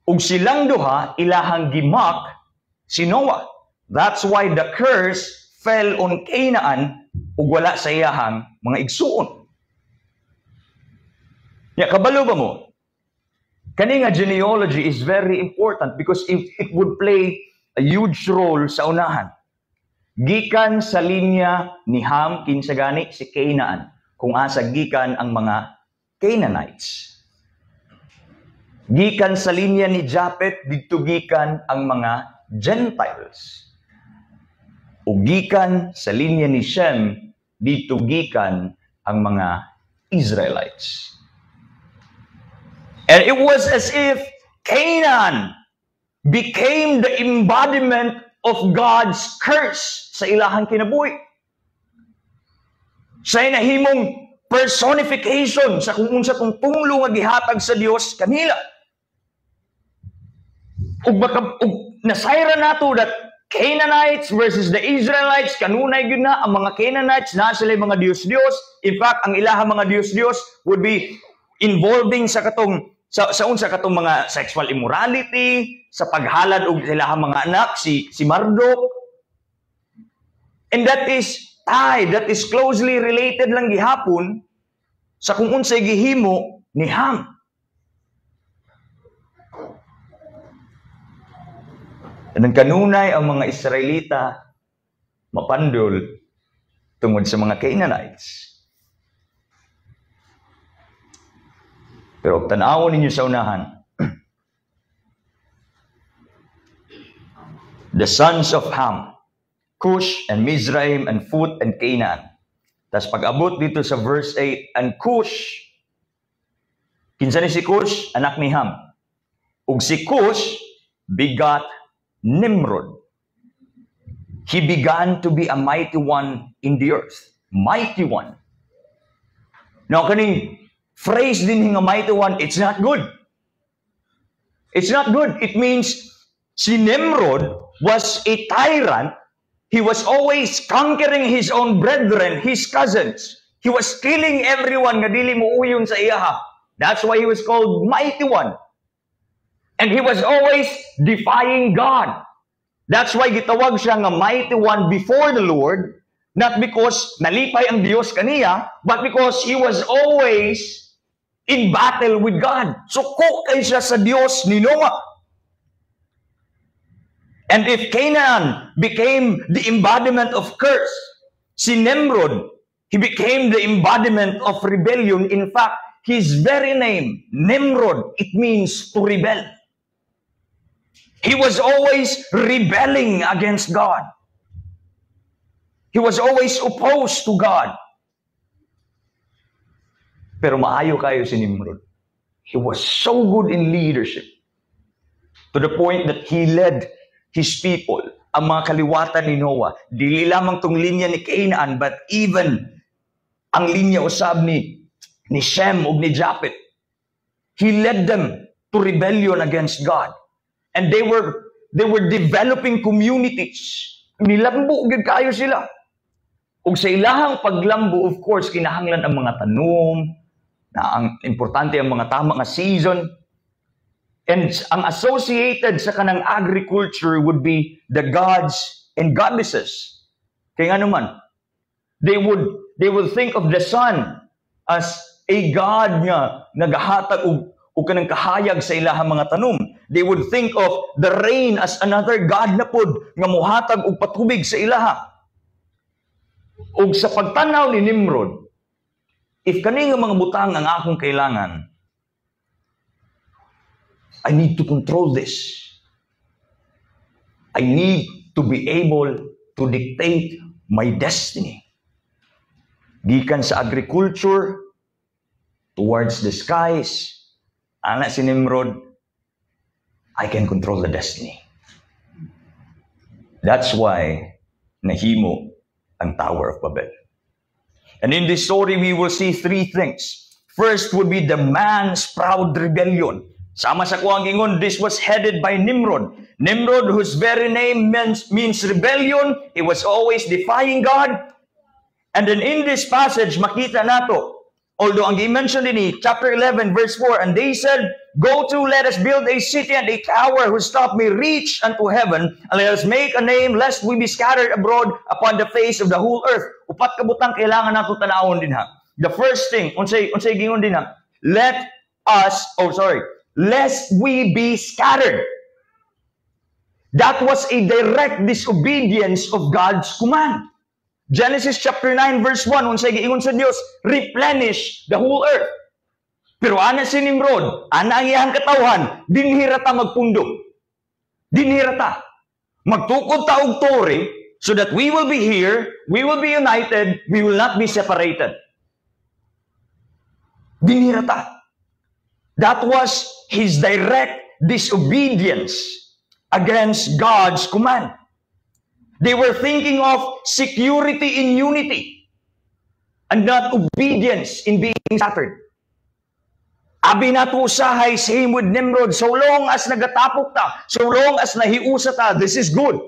ug silang duha ilahang gimak si Noah. That's why the curse fell on Canaan ug wala sa iyahang mga igsuon. Ya, kabalo ba mo? Kani nga genealogy is very important because it would play a huge role sa unahan. Gikan sa linya ni Ham, kinsa gani si Canaan, kung asa gikan ang mga Canaanites. Gikan sa linya ni Japhet, dito gikan ang mga Gentiles. O gikan sa linya ni Shem, dito gikan ang mga Israelites. And it was as if Canaan became the embodiment of God's curse sa ilahang kinabuhi. Siya'y nahimong personification sa kung unsa tong tunglo nga gihatag sa Dios kanila. Ug nasayra nato that Canaanites versus the Israelites, kanunay gyud na ang mga Canaanites na sila mga Dios-Dios. In fact, ang ilahang mga Dios-Dios would be involving sa unsa katong mga sexual immorality, sa paghalad og ilahang mga anak, si Marduk. And that is tied, that is closely related lang gihapon sa kung unsay gihimo ni Ham. Nang kanunay ang mga Israelita mapandol tungod sa mga Canaanites. Pero tanawon ninyo sa unahan, the sons of Ham, Cush and Mizraim and Phut and Canaan. Tapos pag-abot dito sa verse 8, and Cush, kinsa ni si Cush? Anak ni Ham. Ug si Cush begot Nimrod. He began to be a mighty one in the earth. Mighty one. Now, kaning phrase din nga mighty one, it's not good. It's not good. It means si Nimrod was a tyrant. He was always conquering his own brethren, his cousins. He was killing everyone nga dili muuyon sa iyaha. That's why he was called mighty one. And he was always defying God. That's why gitawag siya nga mighty one before the Lord, not because nalipay ang Dios kaniya, but because he was always in battle with God. Suko kay siya sa Dios ni Noah. And if Canaan became the embodiment of curse, si Nimrod, he became the embodiment of rebellion. In fact, his very name, Nimrod, it means to rebel. He was always rebelling against God. He was always opposed to God. Pero maayo kayo si Nimrod. He was so good in leadership to the point that he led his people, ang mga kaliwatan ni Noah. Dili lamang tong linya ni Canaan, but even ang linya usab ni Shem ug ni Japhet. He led them to rebellion against God. And they were developing communities. Nilambo gid kayo sila. Ug sa ilahang paglambo, of course, kinahanglan ang mga tanom, na ang importante ang mga tama nga season. And ang associated sa kanang agriculture would be the gods and goddesses. Kaya nga naman, they would think of the sun as a god nga nagahatag og kanang kahayag sa ilahang mga tanom. They would think of the rain as another god na pod nga mohatag og patubig sa ilaha. Og sa pagtanaw ni Nimrod, if kani nga mga butang ang akong kailangan, I need to control this. I need to be able to dictate my destiny. Gikan sa agriculture, towards the skies, anak si Nimrod, I can control the destiny. That's why nahimo ang Tower of Babel. And in this story, we will see three things. First would be the man's proud rebellion. Sama sa kuang ingon, this was headed by Nimrod. Nimrod, whose very name means rebellion. He was always defying God. And then in this passage, makita nato, although ang i-mention din chapter 11, verse 4, and they said, go to, let us build a city and a tower whose top may reach unto heaven, and let us make a name, lest we be scattered abroad upon the face of the whole earth. Upat kabutang kailangan nato tanawon din ha. The first thing, unsay gingon din ha, lest we be scattered. That was a direct disobedience of God's command. Genesis chapter 9 verse 1, unsay giingon sa Dios, replenish the whole earth. Pero ana si Nimrod, ana ang iyang katawhan, dinhirata magpundo. Dinhirata. Magtukod ta og tore so that we will be here, we will be united, we will not be separated. Dinhirata. That was his direct disobedience against God's command. They were thinking of security in unity and not obedience in being scattered. Abi nato usahay same with Nimrod, so long as nagatapok ta, so long as nahiusa ta, this is good.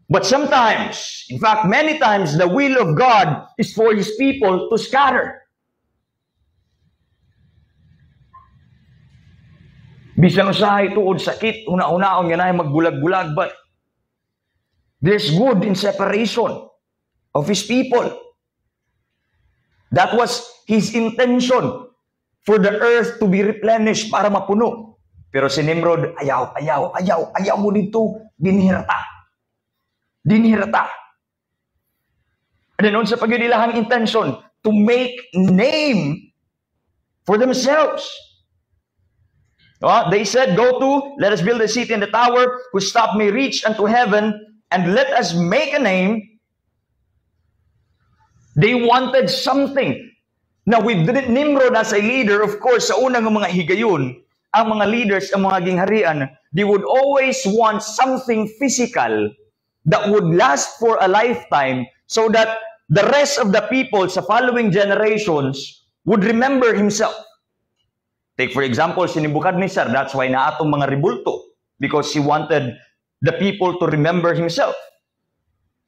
But sometimes, in fact many times, the will of God is for His people to scatter. Bisan usahay tuod sakit, una-unaon yan ay magbulag-bulag, but there's good in separation of His people. That was His intention for the earth to be replenished para mapuno. Pero si Nimrod, ayaw mo dito, dinhirata. Dinhirata. And then sa pagdilahang intention, to make name for themselves. They said, go to, let us build a city and a tower whose top may reach unto heaven, and let us make a name. They wanted something. Now, with Nimrod as a leader, of course, sa unang mga higayon, ang mga leaders, ang mga gingharian, they would always want something physical that would last for a lifetime so that the rest of the people sa following generations would remember himself. Take for example, si Nebuchadnezzar, that's why naatong mga rebulto, because he wanted the people to remember himself.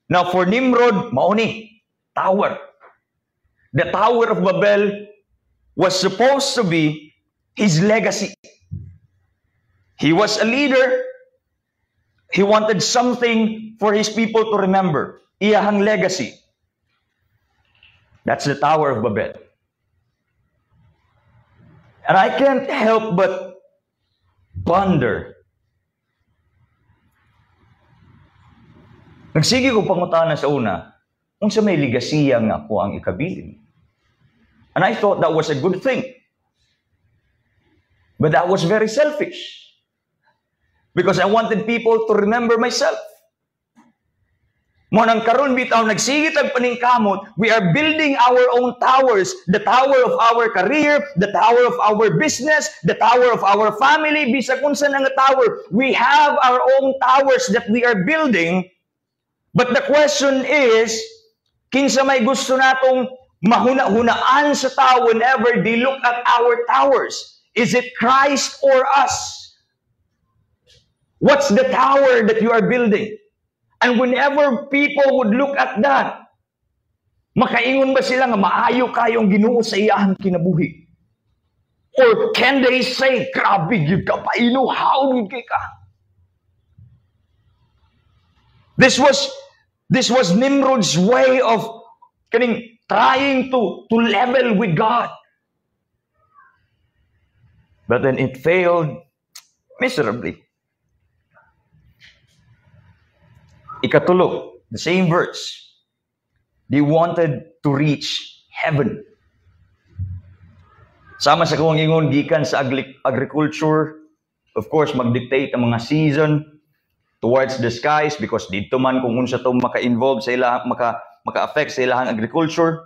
Now for Nimrod, mauni, tower. The Tower of Babel was supposed to be his legacy. He was a leader. He wanted something for his people to remember. Iyahang legacy. That's the Tower of Babel. And I can't help but ponder. Nagsige ko pangutana sa una, unsa may ligasiya nga ako ang ikabilin. And I thought that was a good thing. But that was very selfish. Because I wanted people to remember myself. Mo nang karon bitaw nagsigit ang paningkamot, we are building our own towers, the tower of our career, the tower of our business, the tower of our family, bisag unsa nga tower. We have our own towers that we are building. But the question is, kinsa may gusto natong mahuna-hunaan sa tao whenever they look at our towers. Is it Christ or us? What's the tower that you are building? And whenever people would look at that, makaingon ba sila nga maayo kayong Ginoo sa iyang kinabuhi? Or can they say, grabe, yun ka pa, how did ka? This was Nimrod's way of trying to level with God. But then it failed miserably. Ikatulo, the same verse. They wanted to reach heaven. Sama sa kung ingon, gikan sa agriculture, of course, mag-dictate ang mga season towards the skies because dito man kung unsa to maka-involve sa ilang, maka-affect sa ilang agriculture.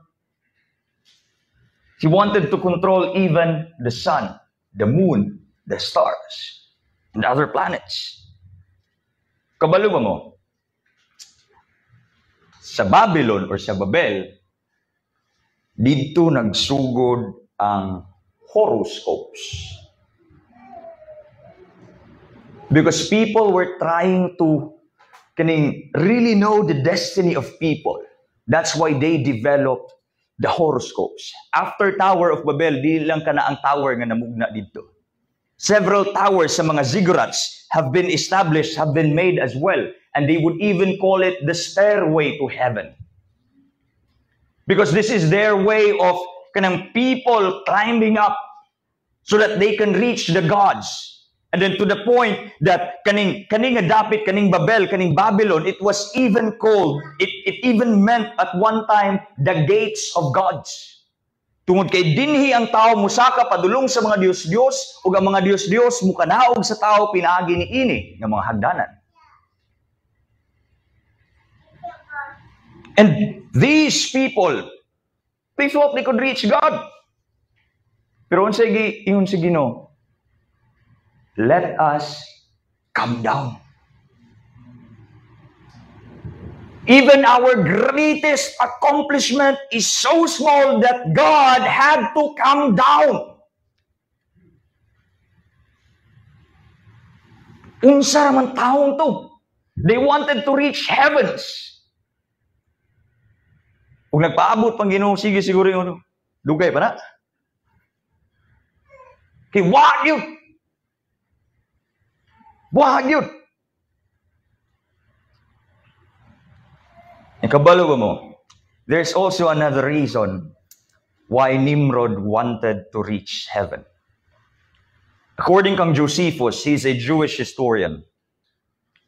He wanted to control even the sun, the moon, the stars, and the other planets. Kabalo ba mo? Sa Babylon or sa Babel, dito nagsugod ang horoscopes. Because people were trying to really know the destiny of people. That's why they developed the horoscopes. After Tower of Babel, di lang ka na ang tower nga namugna dito. Several towers sa mga ziggurats have been established, have been made as well. And they would even call it the stairway to heaven. Because this is their way of people climbing up so that they can reach the gods. And then to the point that kaning dapit, kaning Babel, kaning Babylon, it was even called, it even meant at one time the gates of gods. Tungod kay dinhi ang tao musaka padulong sa mga Dios-Dios ug ang mga Dios-Dios mukanaog sa tao pinaagi niini nga mga hagdanan. And these people, they thought they could reach God. Pero unsa ingon si Ginoo, let us come down. Even our greatest accomplishment is so small that God had to come down. Unsa man taong to? They wanted to reach heavens. Kung nagpaabot pang Ginoo, sige siguro yung dugay pa na. Kay wag yun. Wag yun. Kabalo ba mo? There's also another reason why Nimrod wanted to reach heaven. According kang Josephus, he's a Jewish historian.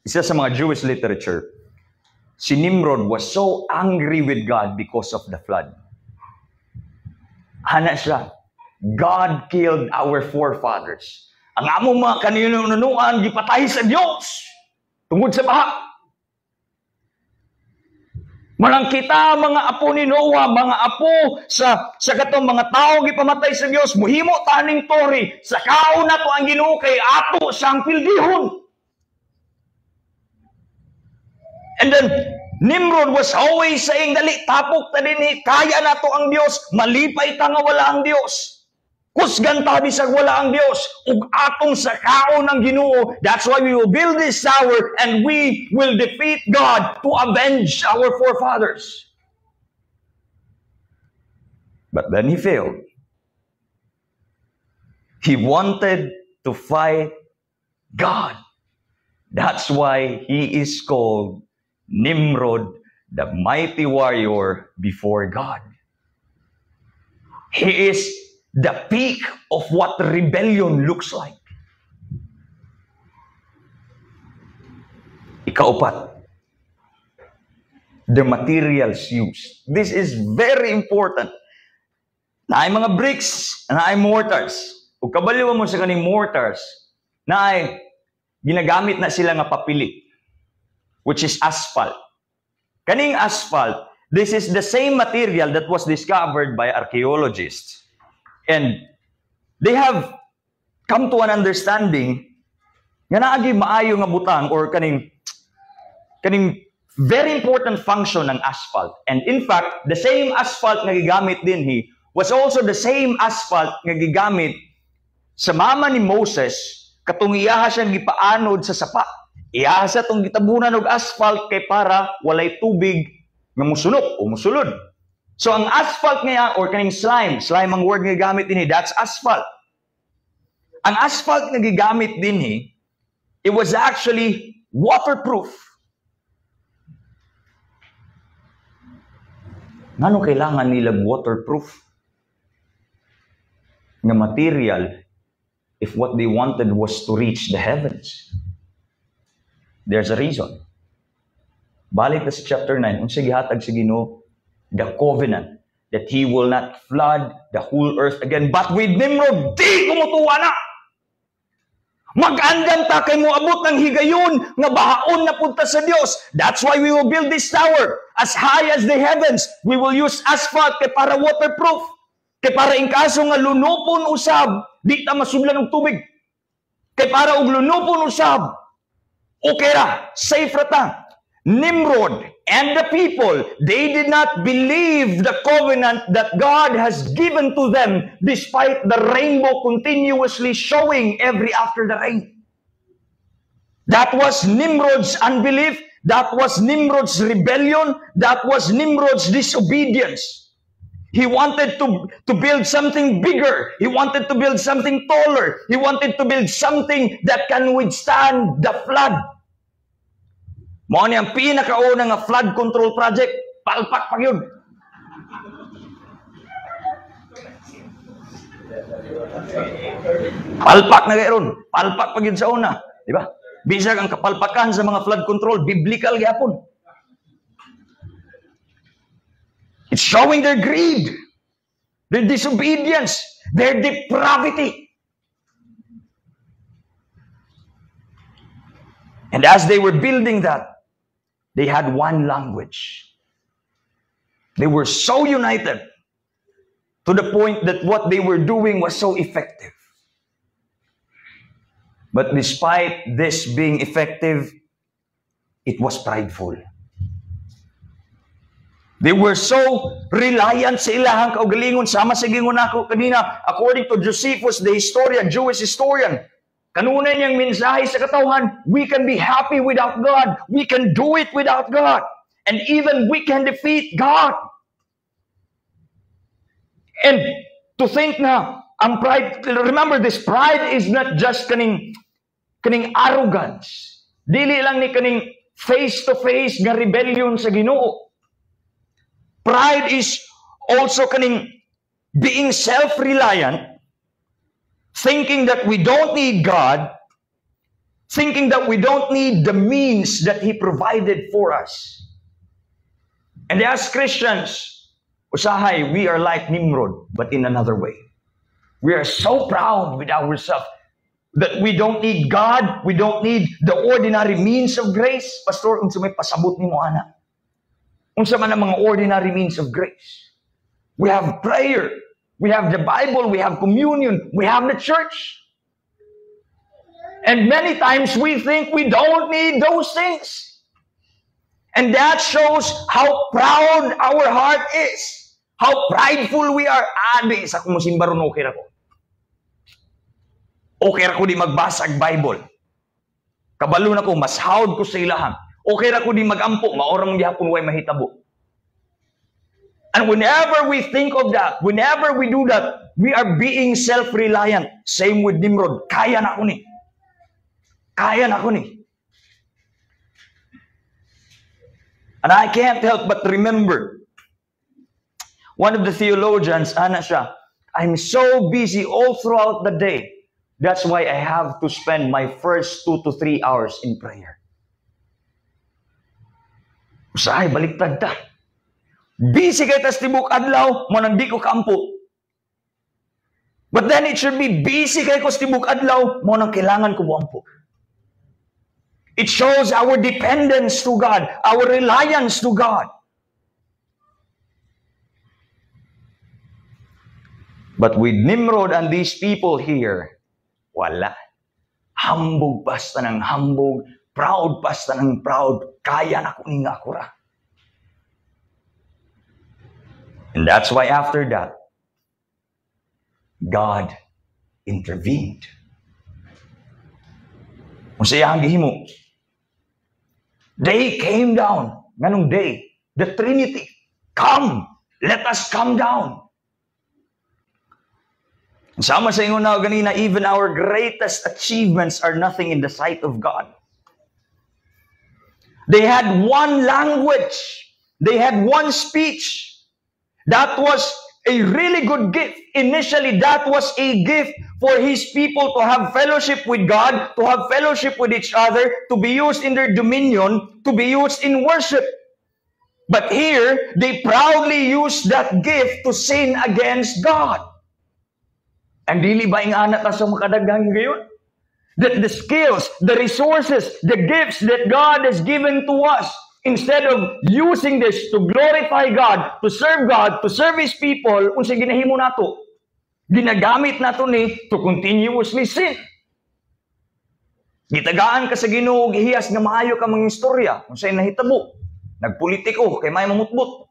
Isa sa mga Jewish literature. Si Nimrod was so angry with God because of the flood. Hana siya, God killed our forefathers. Ang among mga kaninunuan, gipatay sa Diyos. Tungod sa baha. Malang kita, mga apo ni Noah, mga apo sa katong mga tao gipamatay sa Diyos, muhimo taning tori, sa kaon na to ang Ginoo kay ato sang pildihon. And then, Nimrod was always saying, dali, tapok ta din, kaya na to ang Diyos, malipay ta nga wala ang Diyos. Kusgan ta bisag wala ang Diyos, ug atong sa kaon ng Ginoo. That's why we will build this tower and we will defeat God to avenge our forefathers. But then he failed. He wanted to fight God. That's why he is called Nimrod, the mighty warrior before God. He is the peak of what rebellion looks like. Ikaapat, the materials used. This is very important. Naay mga bricks, naay mortars. Ug kabaliwan mo sa kaning mortars, naay ginagamit na sila nga papili, which is asphalt. Kaning asphalt, this is the same material that was discovered by archaeologists. And they have come to an understanding nga naagi maayo nga butang or kaning very important function ng asphalt. And in fact, the same asphalt na gigamit din was also the same asphalt nga gigamit sa mama ni Moses katong iyaha siya gipaanod sa sapa. Iyaha sa itong gitabunan og asphalt kay para walay tubig nga musunok o musulod. So ang asphalt nga or kaning slime ang word nga gigamit din that's asphalt. Ang asphalt nga gigamit din it was actually waterproof. Ngano kailangan nila waterproof nga material if what they wanted was to reach the heavens? There's a reason. Balik na sa chapter 9, kung gihatag sa Ginoo, the covenant that He will not flood the whole earth again. But with Nimrod, di kumutuwa na! Mag-andan ta kay mo abot ng higayon nga bahaon na punta sa Dios. That's why we will build this tower as high as the heavens. We will use asphalt kay para waterproof. Kay para in kaso nga lunupon usab, di ta masudlan og tubig. Kay para og lunupon usab, okay ra, safe ra ta. Nimrod and the people, they did not believe the covenant that God has given to them despite the rainbow continuously showing every after the rain. That was Nimrod's unbelief. That was Nimrod's rebellion. That was Nimrod's disobedience. He wanted to build something bigger. He wanted to build something taller. He wanted to build something that can withstand the flood. Mao ni ang pinakauna nga flood control project, palpak pa yun. Palpak na gayron, palpak pa yun sa una, di ba? Bisag ang kapalpakan sa mga flood control, biblical gyapon. It's showing their greed, their disobedience, their depravity. And as they were building that, they had one language. They were so united to the point that what they were doing was so effective. But despite this being effective, it was prideful. They were so reliant sa ilahang kaugalingon. Sama sa gingon ako kanina, according to Josephus, the historian, Jewish historian, kanunay niyang mensahe sa katawhan, we can be happy without God. We can do it without God. And even we can defeat God. And to think na, ang pride, remember this, pride is not just kaning arrogance. Dili lang ni kaning face-to-face nga rebellion sa Ginoo. Pride is also kaning being self-reliant, thinking that we don't need God, thinking that we don't need the means that He provided for us. And as Christians, usahay, we are like Nimrod, but in another way. We are so proud with ourselves that we don't need God, we don't need the ordinary means of grace. Pastor, unsa may pasabot ni mo ana? Unsa man ang mga ordinary means of grace? We have prayer. We have the Bible, we have communion, we have the church. And many times we think we don't need those things. And that shows how proud our heart is. How prideful we are. Di, sa kung musimba ron, okay ako. Okay ako di magbasa ang Bible. Kabalo na ko, mas hawd ko sa ilahan. Okay ako di magampo, maorang gihapon way mahitabo. And whenever we think of that, whenever we do that, we are being self-reliant. Same with Nimrod. Kaya na ako ni. Kaya na ako ni. And I can't help but remember, one of the theologians, ana siya, I'm so busy all throughout the day. That's why I have to spend my first 2 to 3 hours in prayer. Usahay, baliktad ta. Busy kay tas tibok adlaw, mo nang di ko kampo. But then it should be busy kay ko tibok adlaw, mo nang kailangan ko buampo. It shows our dependence to God, our reliance to God. But with Nimrod and these people here, wala. Hambog basta ng hambog, proud basta ng proud, kaya na ko nga ako ra. And that's why after that, God intervened. Kung siya ang gihimo, they came down. Nganong day? The Trinity. Come! Let us come down. Sama sa inyo na ganina, even our greatest achievements are nothing in the sight of God. They had one language. They had one speech. That was a really good gift. Initially, that was a gift for His people to have fellowship with God, to have fellowship with each other, to be used in their dominion, to be used in worship. But here, they proudly use that gift to sin against God. And dili ba ingana ta sa makadagang gayon? That the skills, the resources, the gifts that God has given to us, instead of using this to glorify God, to serve His people, unsa ginahimo nato? Ginagamit nato ni to continuously sin. Gitagaan ka sa Ginoo og ihiyas nga maayo ka mga istorya, unsay nahitabo? Nagpolitiko kay may mamutbot.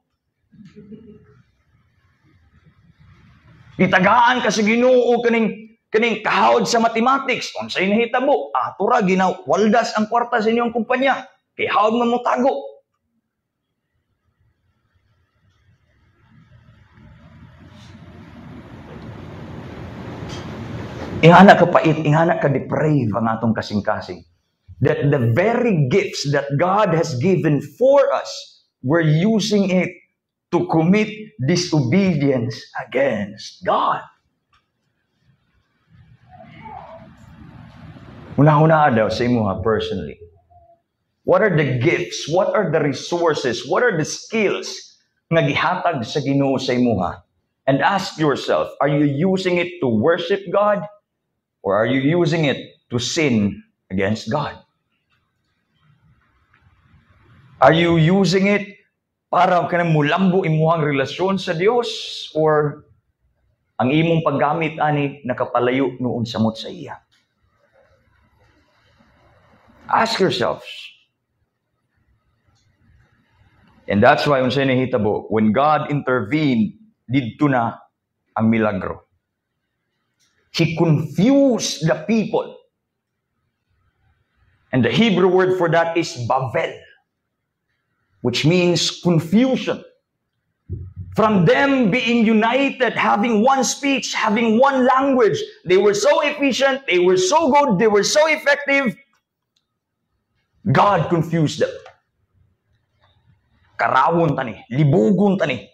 Gitagaan ka sa Ginoo kaning kahawd sa mathematics, unsay nahitabo? Ato ra ginawaldas ang kwarta sa inyong kumpanya. Kay hawd man mo tago. Ingana ka pait, ingana ka deprave ang atong kasing-kasing. That the very gifts that God has given for us, we're using it to commit disobedience against God. Una-una daw sa imo personally. What are the gifts? What are the resources? What are the skills nga gihatag sa Ginoo sa imuha? And ask yourself, are you using it to worship God? Or are you using it to sin against God? Are you using it para kanang mulambo imuhang relasyon sa Dios? Or ang imong paggamit ani nakapalayo noon samot sa iya? Ask yourselves. And that's why unsay nahitabo, when God intervened, didto na ang milagro. He confused the people. And the Hebrew word for that is Bavel, which means confusion. From them being united, having one speech, having one language, they were so efficient, they were so good, they were so effective, God confused them. Karawon tani, libugon tani.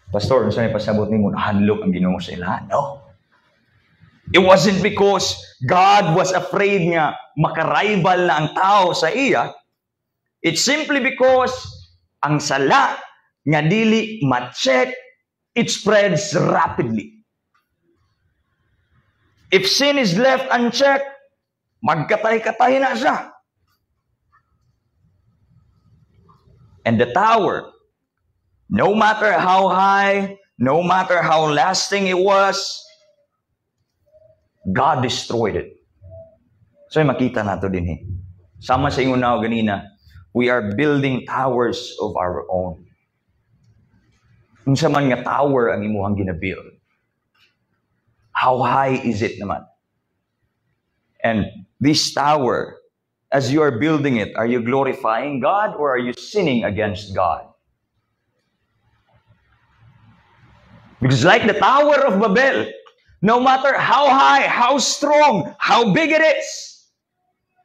Pastor, ano saan ipasabot ni mo, nahanlok ang Ginoo sa ilahan? No. It wasn't because God was afraid nga makarival na ang tao sa iya. It's simply because ang sala nga dili ma-check, it spreads rapidly. If sin is left unchecked, magkatay-katay na siya. And the tower, no matter how high, no matter how lasting it was, God destroyed it. So makita nato din eh. Sama sa inyo na ganina, we are building towers of our own. Unsa man nga tower ang imuhang gina-build? How high is it naman? And this tower, as you are building it, are you glorifying God or are you sinning against God? Because like the Tower of Babel, no matter how high, how strong, how big it is,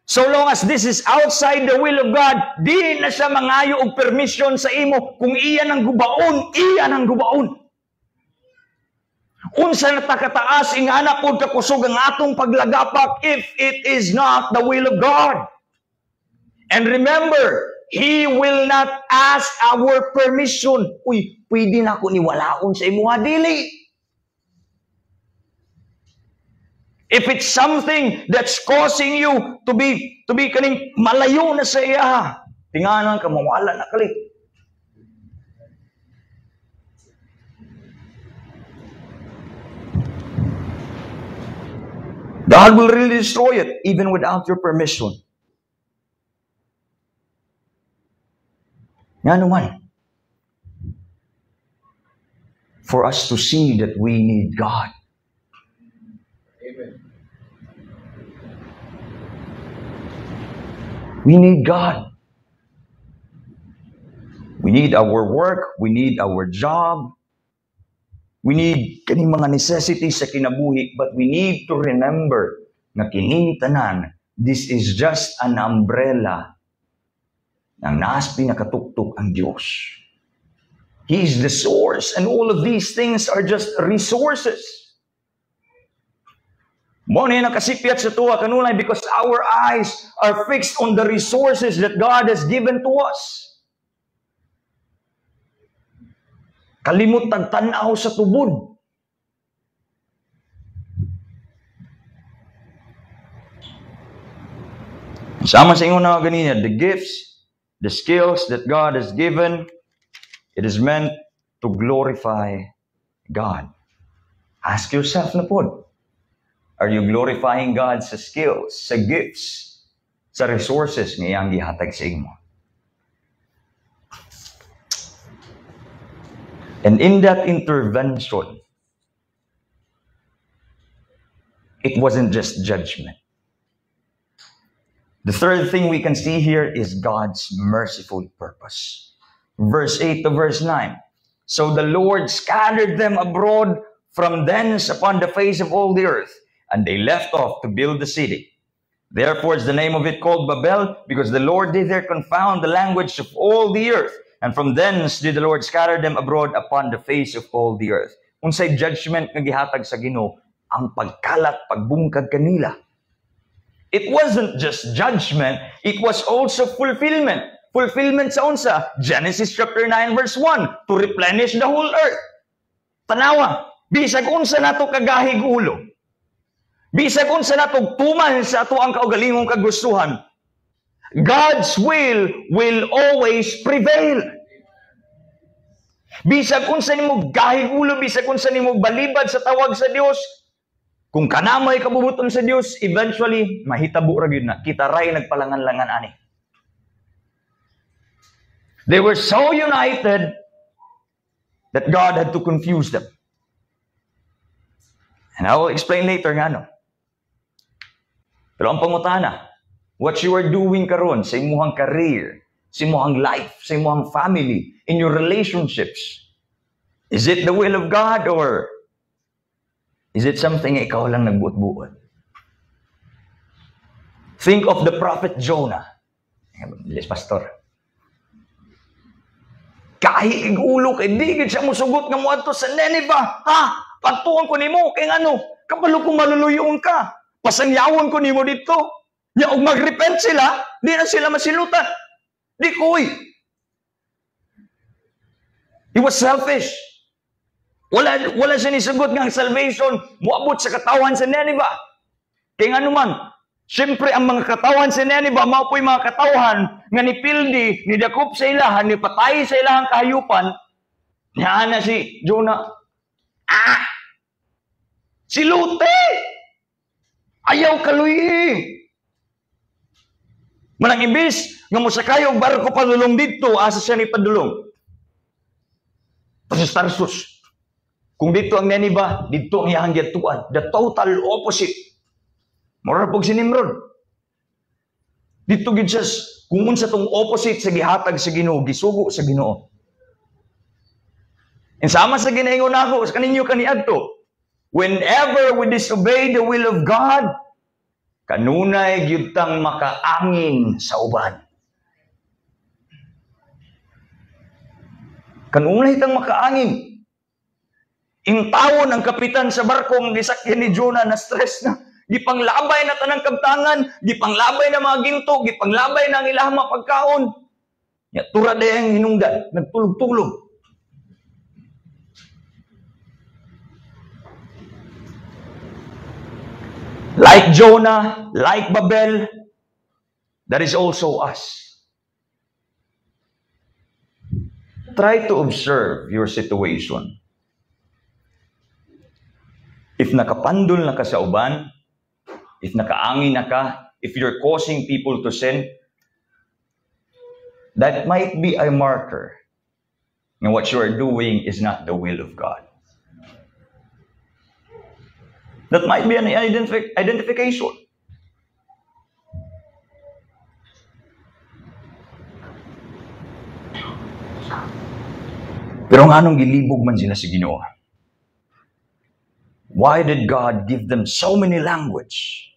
so long as this is outside the will of God, di na siya mangayo og permission sa imo. Kung iyan ang gubaon, iyan ang gubaon. Unsa na takataas, ingana pod kakusog ang atong paglagapak if it is not the will of God. And remember, He will not ask our permission. Uy, pwede na ako niwalaon sa imo, dili. If it's something that's causing you to be kaning malayo na sa iya, tinganan ka mawala na kali. God will really destroy it even without your permission. Nga naman, for us to see that we need God. Amen. We need God. We need our work. We need our job. We need kaning mga necessities sa kinabuhi. But we need to remember na kining tanan, this is just an umbrella ng naas pinakatuktok ang Diyos. He is the source, and all of these things are just resources. Mo na nakasipyat sa tuwa kanunay because our eyes are fixed on the resources that God has given to us. Kalimot tagtanaw sa tubod. Sama sa inyo na ganina, the gifts, the skills that God has given, it is meant to glorify God. Ask yourself na po, are you glorifying God sa skills, sa gifts, sa resources na iyang gihatag sa inyo? And in that intervention, it wasn't just judgment. The third thing we can see here is God's merciful purpose. Verse 8 to verse 9. So the Lord scattered them abroad from thence upon the face of all the earth, and they left off to build the city. Therefore is the name of it called Babel, because the Lord did there confound the language of all the earth. And from thence did the Lord scatter them abroad upon the face of all the earth. Unsay judgment nga gihatag sa Ginoo, ang pagkalat, pagbungkag kanila. It wasn't just judgment, it was also fulfillment. Fulfillment sa unsa? Genesis chapter 9 verse 1, to replenish the whole earth. Tanawa, bisag unsa nato kagahig ulo. Bisag unsa nato tuman sa ato ang kaugalingong kagustuhan. God's will always prevail. Bisag unsa nimo gahig ulo, bisag unsa nimo balibad sa tawag sa Dios, kung kanamay kabubuton sa Dios, eventually mahitabo ra gyud na. Kita ray nagpalangan-langan ani. They were so united that God had to confuse them. And I will explain later nga no. Pero ang pangutana, what you are doing karon sa imong career, sa imong life, sa imong family, in your relationships, is it the will of God or is it something ikaw lang nagbuot-buot? Think of the prophet Jonah. Yes, pastor. Kahig ulo kay digid siya musugot nga moadto sa Nineveh. Ha? Pagtuon ko nimo kay ano? Kabalo kung maluluyon ka. Pasangyawon ko nimo dito. Nya og magrepent sila, di na sila masilutan. Di koy. He was selfish. Wala siya nisugot nga ang salvation moabot sa katawan sa Nineveh. Kaya nga naman, siyempre ang mga katawan sa Nineveh, mao po'y mga katawan nga nipildi, nidakop sa ilahan, nipatay sa ilahang kahayupan. Yan na si Jonah. Si Lute! Ayaw kaluyi! Manang ibis, nga mo sa kayo, barko padulong dito, asa siya ni padulong. Tapos Tarsus. Kung dito ang Nineveh, dito ang iyang giyatuan. The total opposite. Mura pag si Nimrod. Dito gid siya, kung unsa tong opposite sa gihatag sa Ginoo, gisugo sa Ginoo. And sama sa ginaingon nako sa kaninyo kaniadto, whenever we disobey the will of God, kanunay gyud tang makaangin sa uban. Kanunay tang makaangin. Intawon ang kapitan sa barko ang gisakyan ni Jonah na stress na. Gipanglabay na tanang kabtangan, gipanglabay na mga ginto, gipanglabay na ang ilang mga pagkaon. Ya, tura day ang hinungdan, nagtulog-tulog. Like Jonah, like Babel, that is also us. Try to observe your situation. If nakapandol na ka sa uban, if nakaangin na ka, if you're causing people to sin, That might be a marker na what you are doing is not the will of God. That might be an identification. Pero nga nung gilibog man sila sa Ginoo, why did God give them so many language?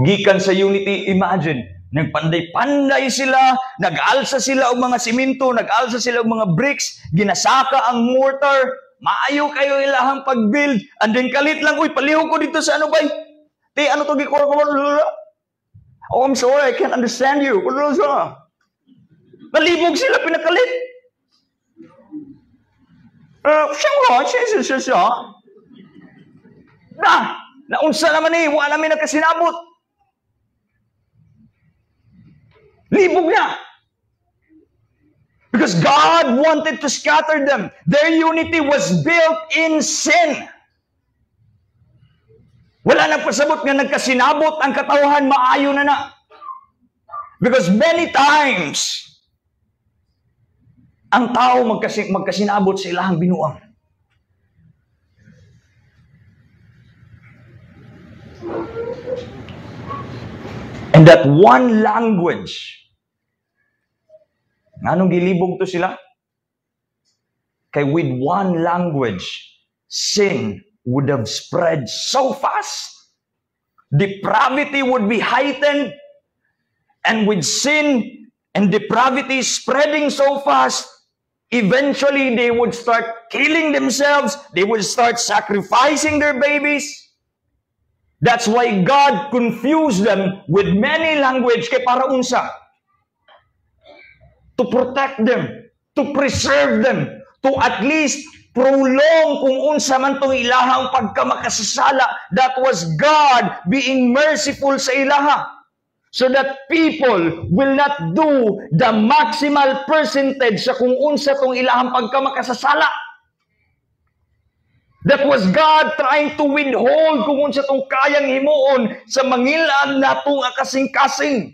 Gikan sa unity, imagine, nagpanday-panday sila, nag-alsa sila og mga simento, nag-alsa sila og mga bricks, ginasaka ang mortar, maayo kayo ilahang pag-build, and then kalit lang, uy, palihog ko dito sa ano bay? Ano to gikor ko? Oh, I'm sorry, I can't understand you. Nalibog sila, pinakalit. Siya. Naunsa naman eh, wala namin nagkasinabot. Libog na. Because God wanted to scatter them. Their unity was built in sin. Wala nagpasabot nga nagkasinabot ang katauhan, maayo na. Because many times, ang tao magkasinabot sa ilahang binuang. And that one language, anong gilibog to sila? Kay with one language, sin would have spread so fast. Depravity would be heightened. And with sin and depravity spreading so fast, eventually they would start killing themselves. They would start sacrificing their babies. That's why God confused them with many language kay para unsa? To protect them, to preserve them, to at least prolong kung unsa man tong ilahang pagkamakasasala. That was God being merciful sa ilaha. So that people will not do the maximal percentage sa kung unsa tong ilahang pagkamakasasala. That was God trying to withhold kung unsa tong kayang himuon sa mangilan natong akasing-kasing.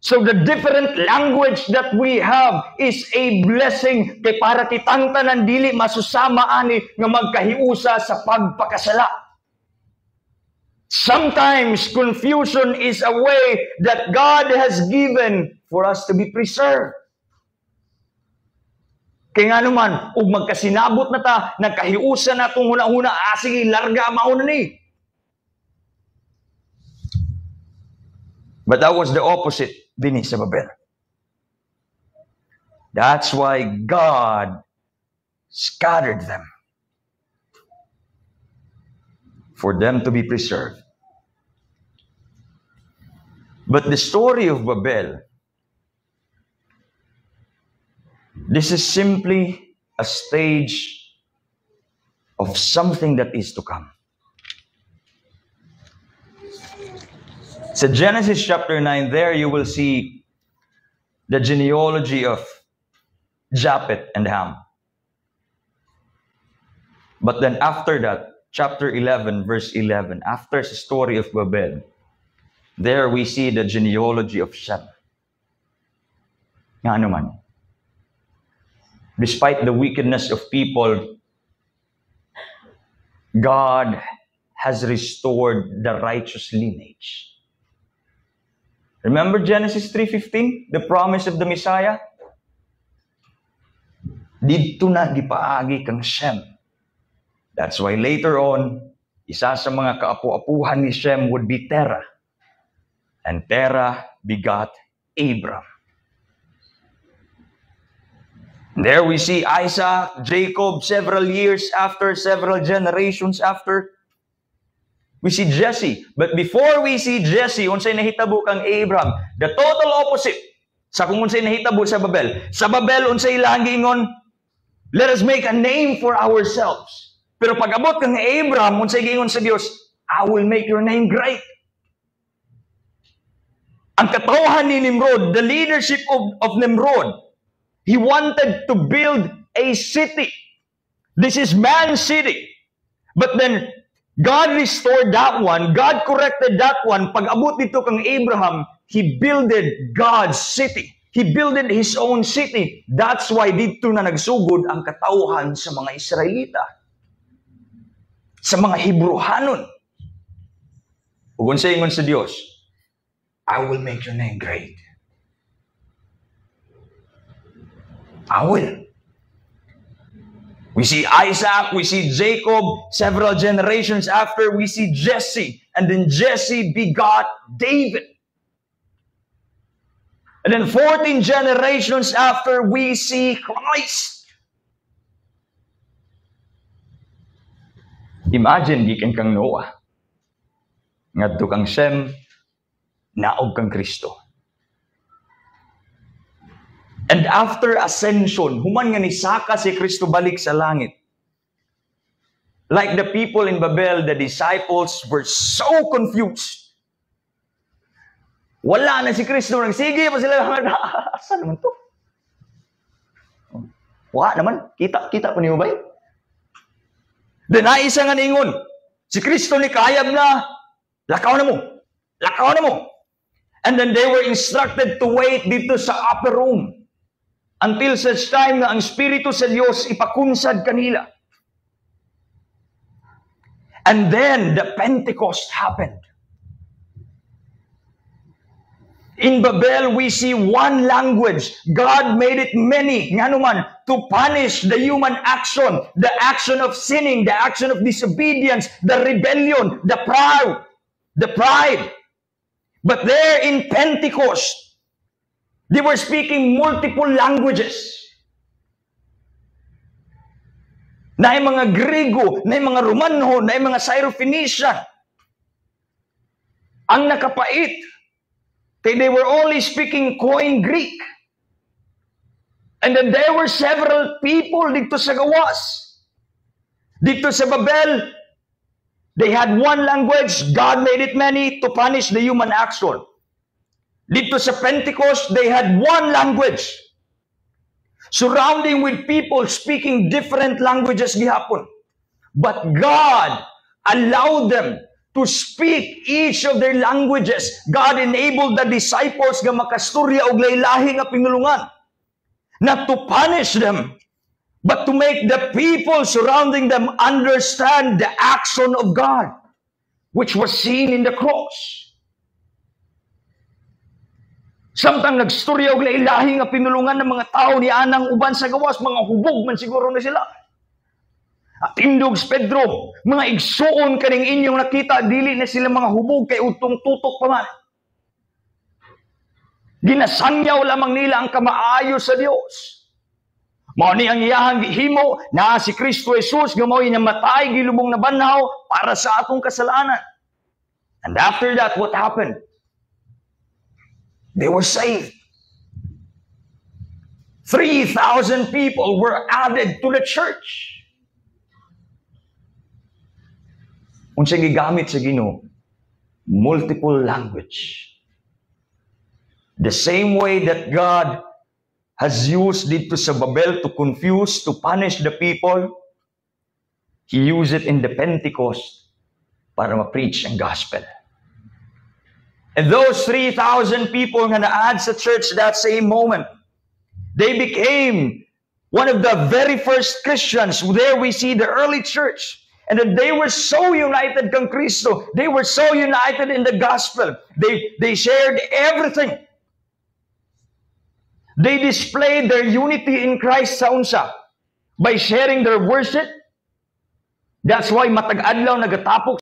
So the different language that we have is a blessing kay para kitang tanan dili masusama ani nga magkahiusa sa pagpakasala. Sometimes confusion is a way that God has given for us to be preserved. Kaya nga naman, ug magkasinabot na ta, nagkahiusa na itong huna-huna, sige, larga, mauna ni. But that was the opposite din sa Babel. That's why God scattered them for them to be preserved. But the story of Babel, this is simply a stage of something that is to come. So Genesis chapter 9, there you will see the genealogy of Japheth and Ham. But then after that, chapter 11, verse 11, after the story of Babel, there we see the genealogy of Shem. Nga naman. Despite the wickedness of people, God has restored the righteous lineage. Remember Genesis 3:15, the promise of the Messiah? Dito na gipaagi kang Shem. That's why later on, isa sa mga kaapu-apuhan ni Shem would be Terah. And Terah begot Abram. There we see Isaac, Jacob, several years after, several generations after. We see Jesse. But before we see Jesse, unsay nahitabo kang Abram, the total opposite sa kung unsay nahitabo sa Babel. Sa Babel, unsay ilang giingon, let us make a name for ourselves. Pero pag abot kang Abram, unsay giingon sa Dios, I will make your name great. Ang katauhan ni Nimrod, the leadership of Nimrod, he wanted to build a city. This is man's city. But then, God restored that one. God corrected that one. Pag abot dito kang Abraham, He builded God's city. He builded His own city. That's why dito na nagsugod ang katauhan sa mga Israelita. Sa mga Hebrehanon. Ug unsa ingon sa Dios, I will make your name great. I will. We see Isaac, we see Jacob, several generations after, we see Jesse, and then Jesse begot David. And then 14 generations after, we see Christ. Imagine, gikan kang Noah. Ngadto kang Shem, naog kang Kristo. And after ascension, human nga ni saka si Kristo balik sa langit. Like the people in Babel, the disciples were so confused. Wala na si Kristo. Nagsige pa sila. Asa naman to? Wala naman. Kita pa niyo ba? Then naisa nga ningon, si Kristo ni kayab na, lakaw na mo. Lakaw na mo. And then they were instructed to wait dito sa upper room until such time na ang Espiritu sa Diyos ipakunsad kanila. And then the Pentecost happened. In Babel, we see one language. God made it many, nga naman, to punish the human action, the action of sinning, the action of disobedience, the rebellion, the pride. But there in Pentecost, they were speaking multiple languages. Na mga Grego, na mga Romano, na mga Syro-Phoenician. Ang nakapait, they were only speaking Koine Greek. And then there were several people dito sa gawas. Dito sa Babel, they had one language. God made it many to punish the human action. Dito sa Pentecost, they had one language. Surrounding with people speaking different languages gihapon. But God allowed them to speak each of their languages. God enabled the disciples nga makasturya og lahi-lahi nga pinulungan. Not to punish them, but to make the people surrounding them understand the action of God, which was seen in the cross. Samtang nagstorya og lahi-lahi nga pinulungan ng mga tao ni anang uban sa gawas, mga hubog man siguro na sila. At indog Pedro, mga igsuon kaning inyong nakita, dili na sila mga hubog kay utong tutok pa man. Ginasangyaw lamang nila ang kamaayo sa Dios. Mao ni ang iyahang gihimo na si Kristo Jesus nga mao'y namatay gilubong na banhaw para sa atong kasalanan. And after that, what happened? They were saved. 3,000 people were added to the church. Unsay gigamit sa Ginoo? Multiple language. The same way that God has used dito sa Babel to confuse, to punish the people, He used it in the Pentecost para ma-preach ang gospel. And those 3,000 people nga na-add sa church that same moment, they became one of the very first Christians. There we see the early church. And then they were so united kang Kristo. They were so united in the gospel. They shared everything. They displayed their unity in Christ sa unsa by sharing their worship. That's why matag-adlaw nagatapok